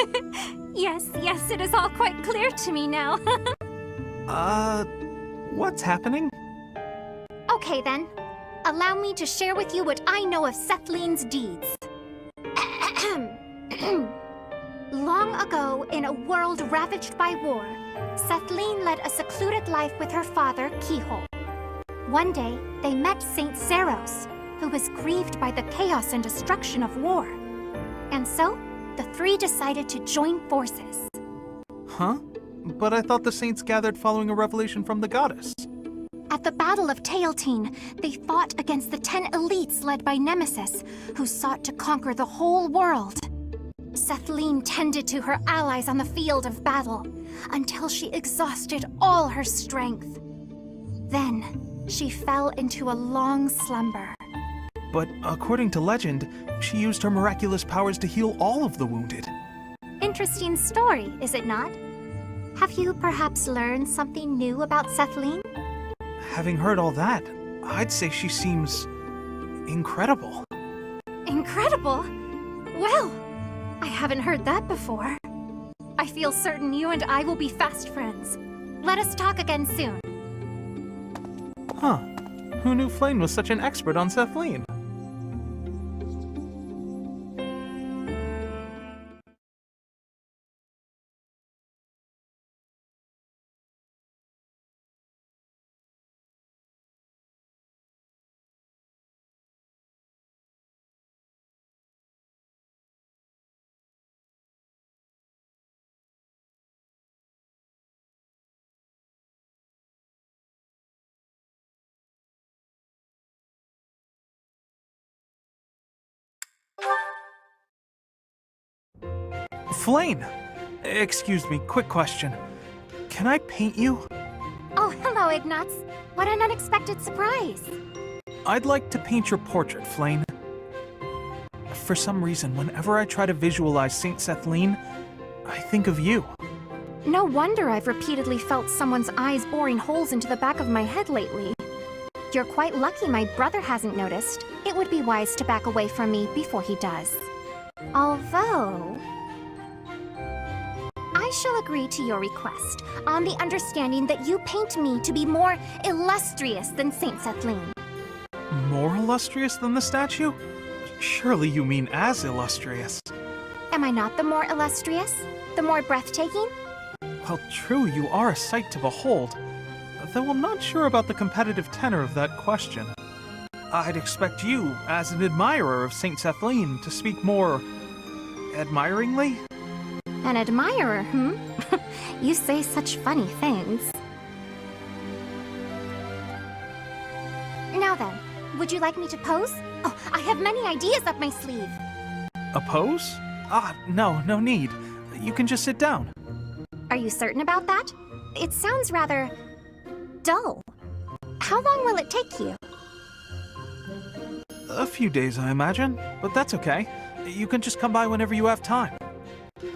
Yes, it is all quite clear to me now. What's happening? Okay then. Allow me to share with you what I know of Sethlene's deeds. Long ago, in a world ravaged by war, Sethlene led a secluded life with her father, Keyhole. One day, they met Saint Zeros, who was grieved by the chaos and destruction of war. And so, the three decided to join forces. Huh? But I thought the saints gathered following a revelation from the goddess. At the Battle of Teal'tine, they fought against the 10 elites led by Nemesis, who sought to conquer the whole world. Sethlene tended to her allies on the field of battle, until she exhausted all her strength. Then, she fell into a long slumber. But according to legend, she used her miraculous powers to heal all of the wounded. Interesting story, is it not? Have you perhaps learned something new about Sethlene? Having heard all that, I'd say she seems incredible. Incredible? Well, I haven't heard that before. I feel certain you and I will be fast friends. Let us talk again soon. Huh. Who knew Flane was such an expert on Sethlene? Flane! Excuse me, quick question. Can I paint you? Oh, hello, Ignatz. What an unexpected surprise. I'd like to paint your portrait, Flane. For some reason, whenever I try to visualize Saint Sethlene, I think of you. No wonder I've repeatedly felt someone's eyes boring holes into the back of my head lately. You're quite lucky my brother hasn't noticed. It would be wise to back away from me before he does. Although, I shall agree to your request, on the understanding that you paint me to be more illustrious than Saint Sethlene. More illustrious than the statue? Surely you mean as illustrious. Am I not the more illustrious? The more breathtaking? Well, true, you are a sight to behold. though I'm not sure about the competitive tenor of that question. I'd expect you, as an admirer of St. Sethlene, to speak more... admiringly? An admirer, You say such funny things. Now then, would you like me to pose? Oh, I have many ideas up my sleeve. A pose? No need. You can just sit down. Are you certain about that? It sounds rather... dull. How long will it take you? A few days, I imagine, but that's okay. You can just come by whenever you have time.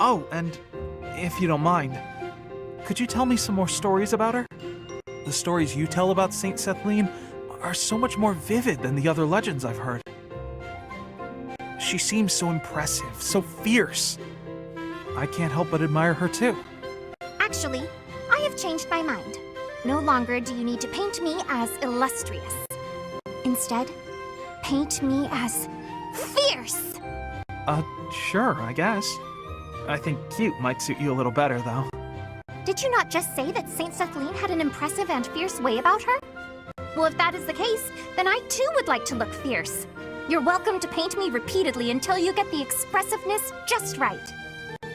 Oh, and if you don't mind, could you tell me some more stories about her? The stories you tell about St. Sethlene are so much more vivid than the other legends I've heard. She seems so impressive, so fierce. I can't help but admire her too. Actually, I have changed my mind. No longer do you need to paint me as illustrious. Instead, paint me as fierce! Sure, I guess. I think cute might suit you a little better, though. Did you not just say that St. Sethlene had an impressive and fierce way about her? Well, if that is the case, then I too would like to look fierce. You're welcome to paint me repeatedly until you get the expressiveness just right.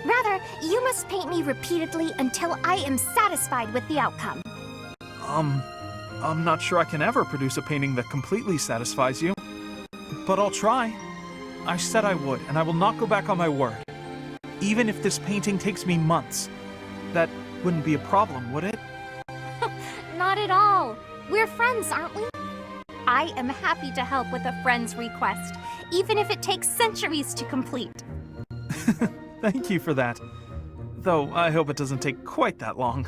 Rather, you must paint me repeatedly until I am satisfied with the outcome. I'm not sure I can ever produce a painting that completely satisfies you. But I'll try. I said I would, and I will not go back on my word. Even if this painting takes me months. That wouldn't be a problem, would it? Not at all. We're friends, aren't we? I am happy to help with a friend's request, even if it takes centuries to complete. Thank you for that. Though I hope it doesn't take quite that long.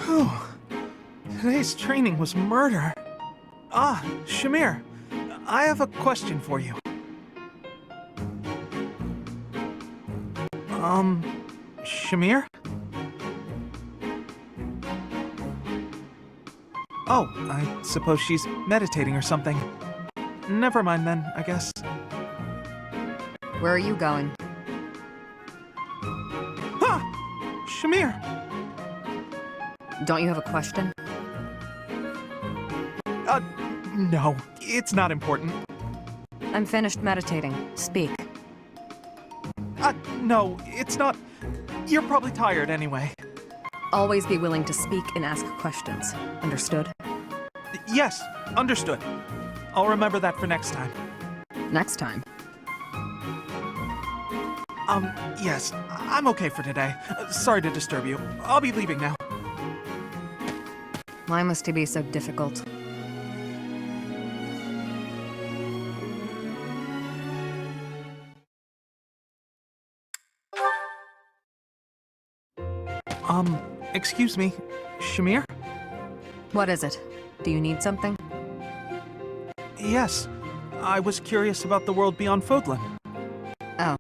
Whew. Today's training was murder. Shamir, I have a question for you. Shamir? Oh, I suppose she's meditating or something. Never mind then, I guess. Where are you going? Shamir! Don't you have a question? No, it's not important. I'm finished meditating. Speak. No, it's not. You're probably tired anyway. Always be willing to speak and ask questions. Understood? Yes, understood. I'll remember that for next time. Next time. Yes, I'm okay for today. Sorry to disturb you. I'll be leaving now. Why must he be so difficult? Excuse me, Shamir? What is it? Do you need something? Yes, I was curious about the world beyond Fodlan. Oh.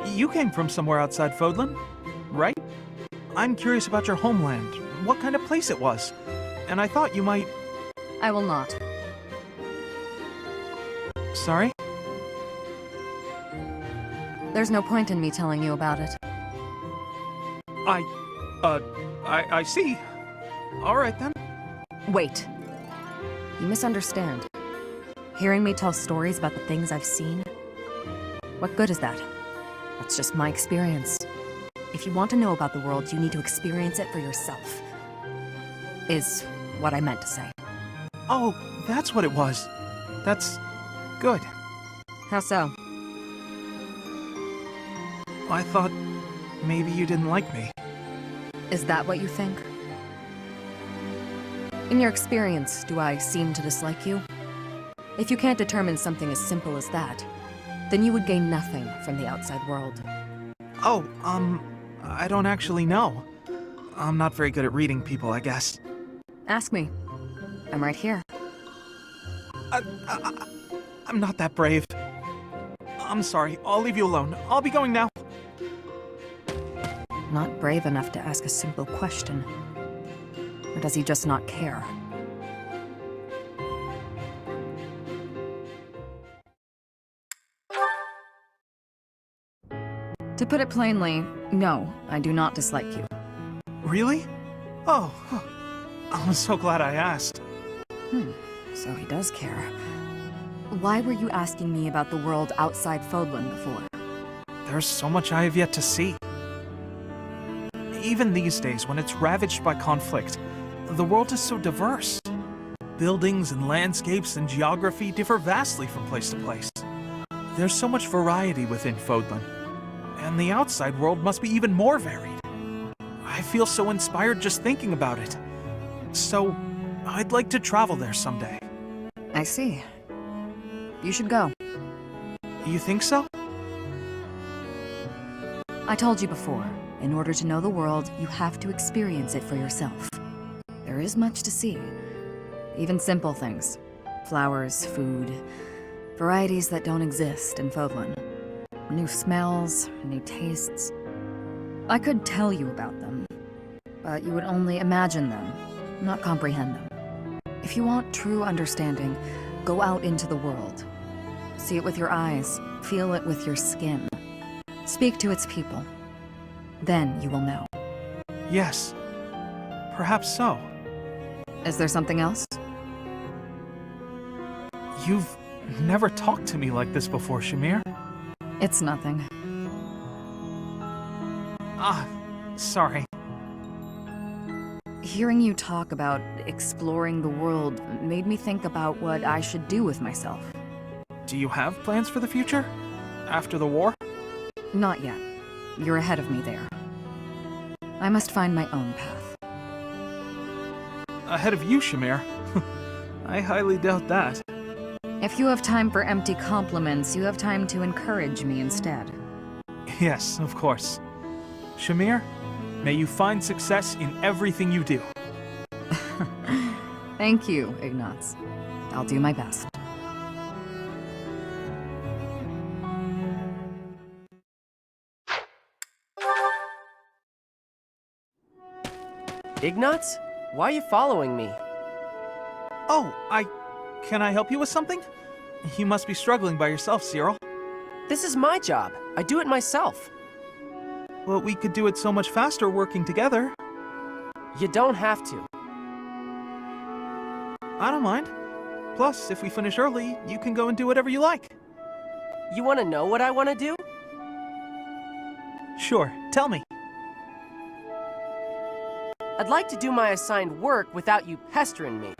You came from somewhere outside Fodlan, right? I'm curious about your homeland, what kind of place it was, and I thought you might... I will not. Sorry? There's no point in me telling you about it. I see. All right then. Wait. You misunderstand. Hearing me tell stories about the things I've seen? What good is that? That's just my experience. If you want to know about the world, you need to experience it for yourself. Is what I meant to say. Oh, that's what it was. That's good. How so? I thought maybe you didn't like me. Is that what you think? In your experience, do I seem to dislike you? If you can't determine something as simple as that, then you would gain nothing from the outside world. Oh, I don't actually know. I'm not very good at reading people, I guess. Ask me. I'm right here. I'm not that brave. I'm sorry, I'll leave you alone. I'll be going now. Not brave enough to ask a simple question. Or does he just not care? To put it plainly, no, I do not dislike you. Really? Oh, I'm so glad I asked. So he does care. Why were you asking me about the world outside Fodlan before? There's so much I have yet to see. Even these days, when it's ravaged by conflict, the world is so diverse. Buildings and landscapes and geography differ vastly from place to place. There's so much variety within Fodlan, and the outside world must be even more varied. I feel so inspired just thinking about it. So, I'd like to travel there someday. I see. You should go. You think so? I told you before, in order to know the world, you have to experience it for yourself. There is much to see. Even simple things. Flowers, food, varieties that don't exist in Fodlan. New smells, new tastes. I could tell you about them, but you would only imagine them, not comprehend them. If you want true understanding, go out into the world. See it with your eyes, feel it with your skin. Speak to its people. Then you will know. Yes. Perhaps so. Is there something else? You've never talked to me like this before, Shamir. It's nothing. Sorry. Hearing you talk about exploring the world made me think about what I should do with myself. Do you have plans for the future? After the war? Not yet. You're ahead of me there. I must find my own path. Ahead of you, Shamir? I highly doubt that. If you have time for empty compliments, you have time to encourage me instead. Yes, of course. Shamir, may you find success in everything you do. Thank you, Ignatz. I'll do my best. Ignatz? Why are you following me? Oh, Can I help you with something? You must be struggling by yourself, Cyril. This is my job. I do it myself. Well, we could do it so much faster working together. You don't have to. I don't mind. Plus, if we finish early, you can go and do whatever you like. You want to know what I want to do? Sure, tell me. I'd like to do my assigned work without you pestering me.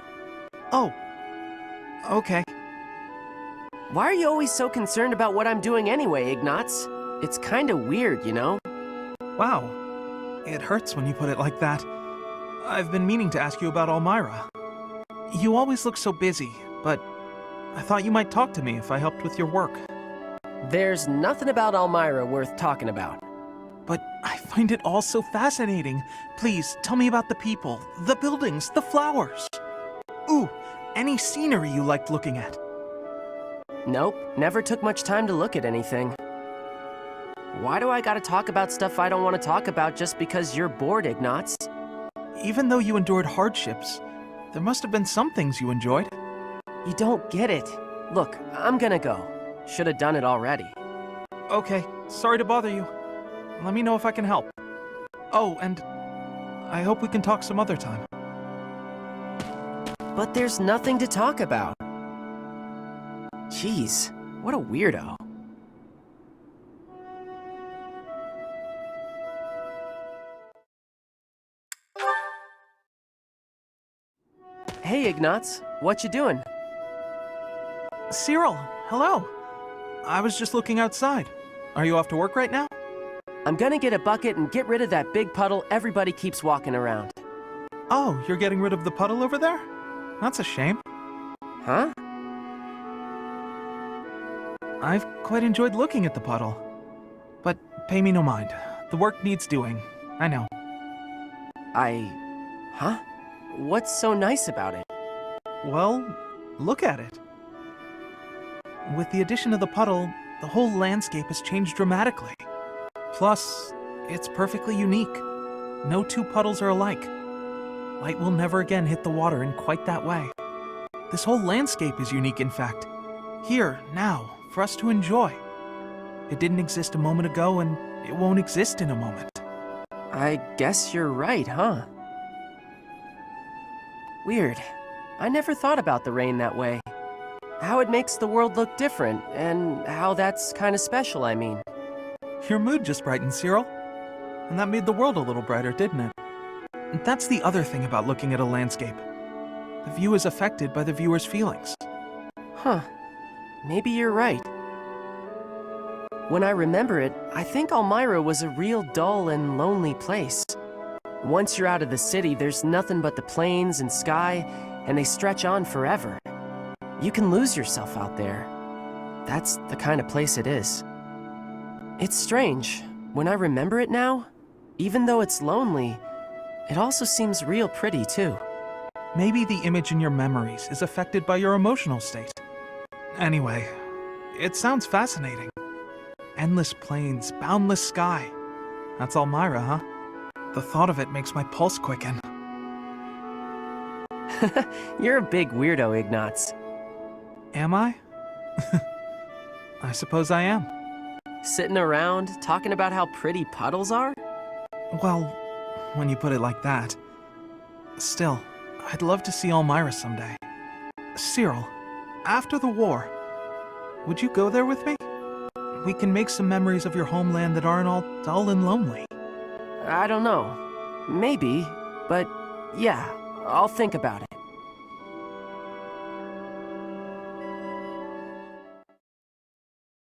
Oh, okay. Why are you always so concerned about what I'm doing anyway, Ignatz? It's kinda weird, you know? Wow. It hurts when you put it like that. I've been meaning to ask you about Elmira. You always look so busy, but I thought you might talk to me if I helped with your work. There's nothing about Elmira worth talking about. But I find it all so fascinating. Please, tell me about the people, the buildings, the flowers. Ooh, any scenery you liked looking at. Nope, never took much time to look at anything. Why do I gotta talk about stuff I don't want to talk about just because you're bored, Ignatz? Even though you endured hardships, there must have been some things you enjoyed. You don't get it. Look, I'm gonna go. Should have done it already. Okay, sorry to bother you. Let me know if I can help. Oh, and I hope we can talk some other time. But there's nothing to talk about. Jeez, what a weirdo. Hey, Ignatz, what you doing? Cyril, hello. I was just looking outside. Are you off to work right now? I'm gonna get a bucket and get rid of that big puddle everybody keeps walking around. Oh, you're getting rid of the puddle over there? That's a shame. Huh? I've quite enjoyed looking at the puddle. But pay me no mind. The work needs doing. I know. Huh? What's so nice about it? Well, look at it. With the addition of the puddle, the whole landscape has changed dramatically. Plus, it's perfectly unique. No two puddles are alike. Light will never again hit the water in quite that way. This whole landscape is unique, in fact. Here, now, for us to enjoy. It didn't exist a moment ago, and it won't exist in a moment. I guess you're right, huh? Weird. I never thought about the rain that way. How it makes the world look different, and how that's kind of special, I mean. Your mood just brightened, Cyril. And that made the world a little brighter, didn't it? And that's the other thing about looking at a landscape. The view is affected by the viewer's feelings. Huh. Maybe you're right. When I remember it, I think Elmira was a real dull and lonely place. Once you're out of the city, there's nothing but the plains and sky, and they stretch on forever. You can lose yourself out there. That's the kind of place it is. It's strange. When I remember it now, even though it's lonely, it also seems real pretty too. Maybe the image in your memories is affected by your emotional state. Anyway, it sounds fascinating. Endless plains, boundless sky. That's Elmira, huh? The thought of it makes my pulse quicken. You're a big weirdo, Ignatz. Am I? I suppose I am. Sitting around, talking about how pretty puddles are? Well, when you put it like that. Still, I'd love to see Elmira someday. Cyril, after the war, would you go there with me? We can make some memories of your homeland that aren't all dull and lonely. I don't know. Maybe, but yeah, I'll think about it.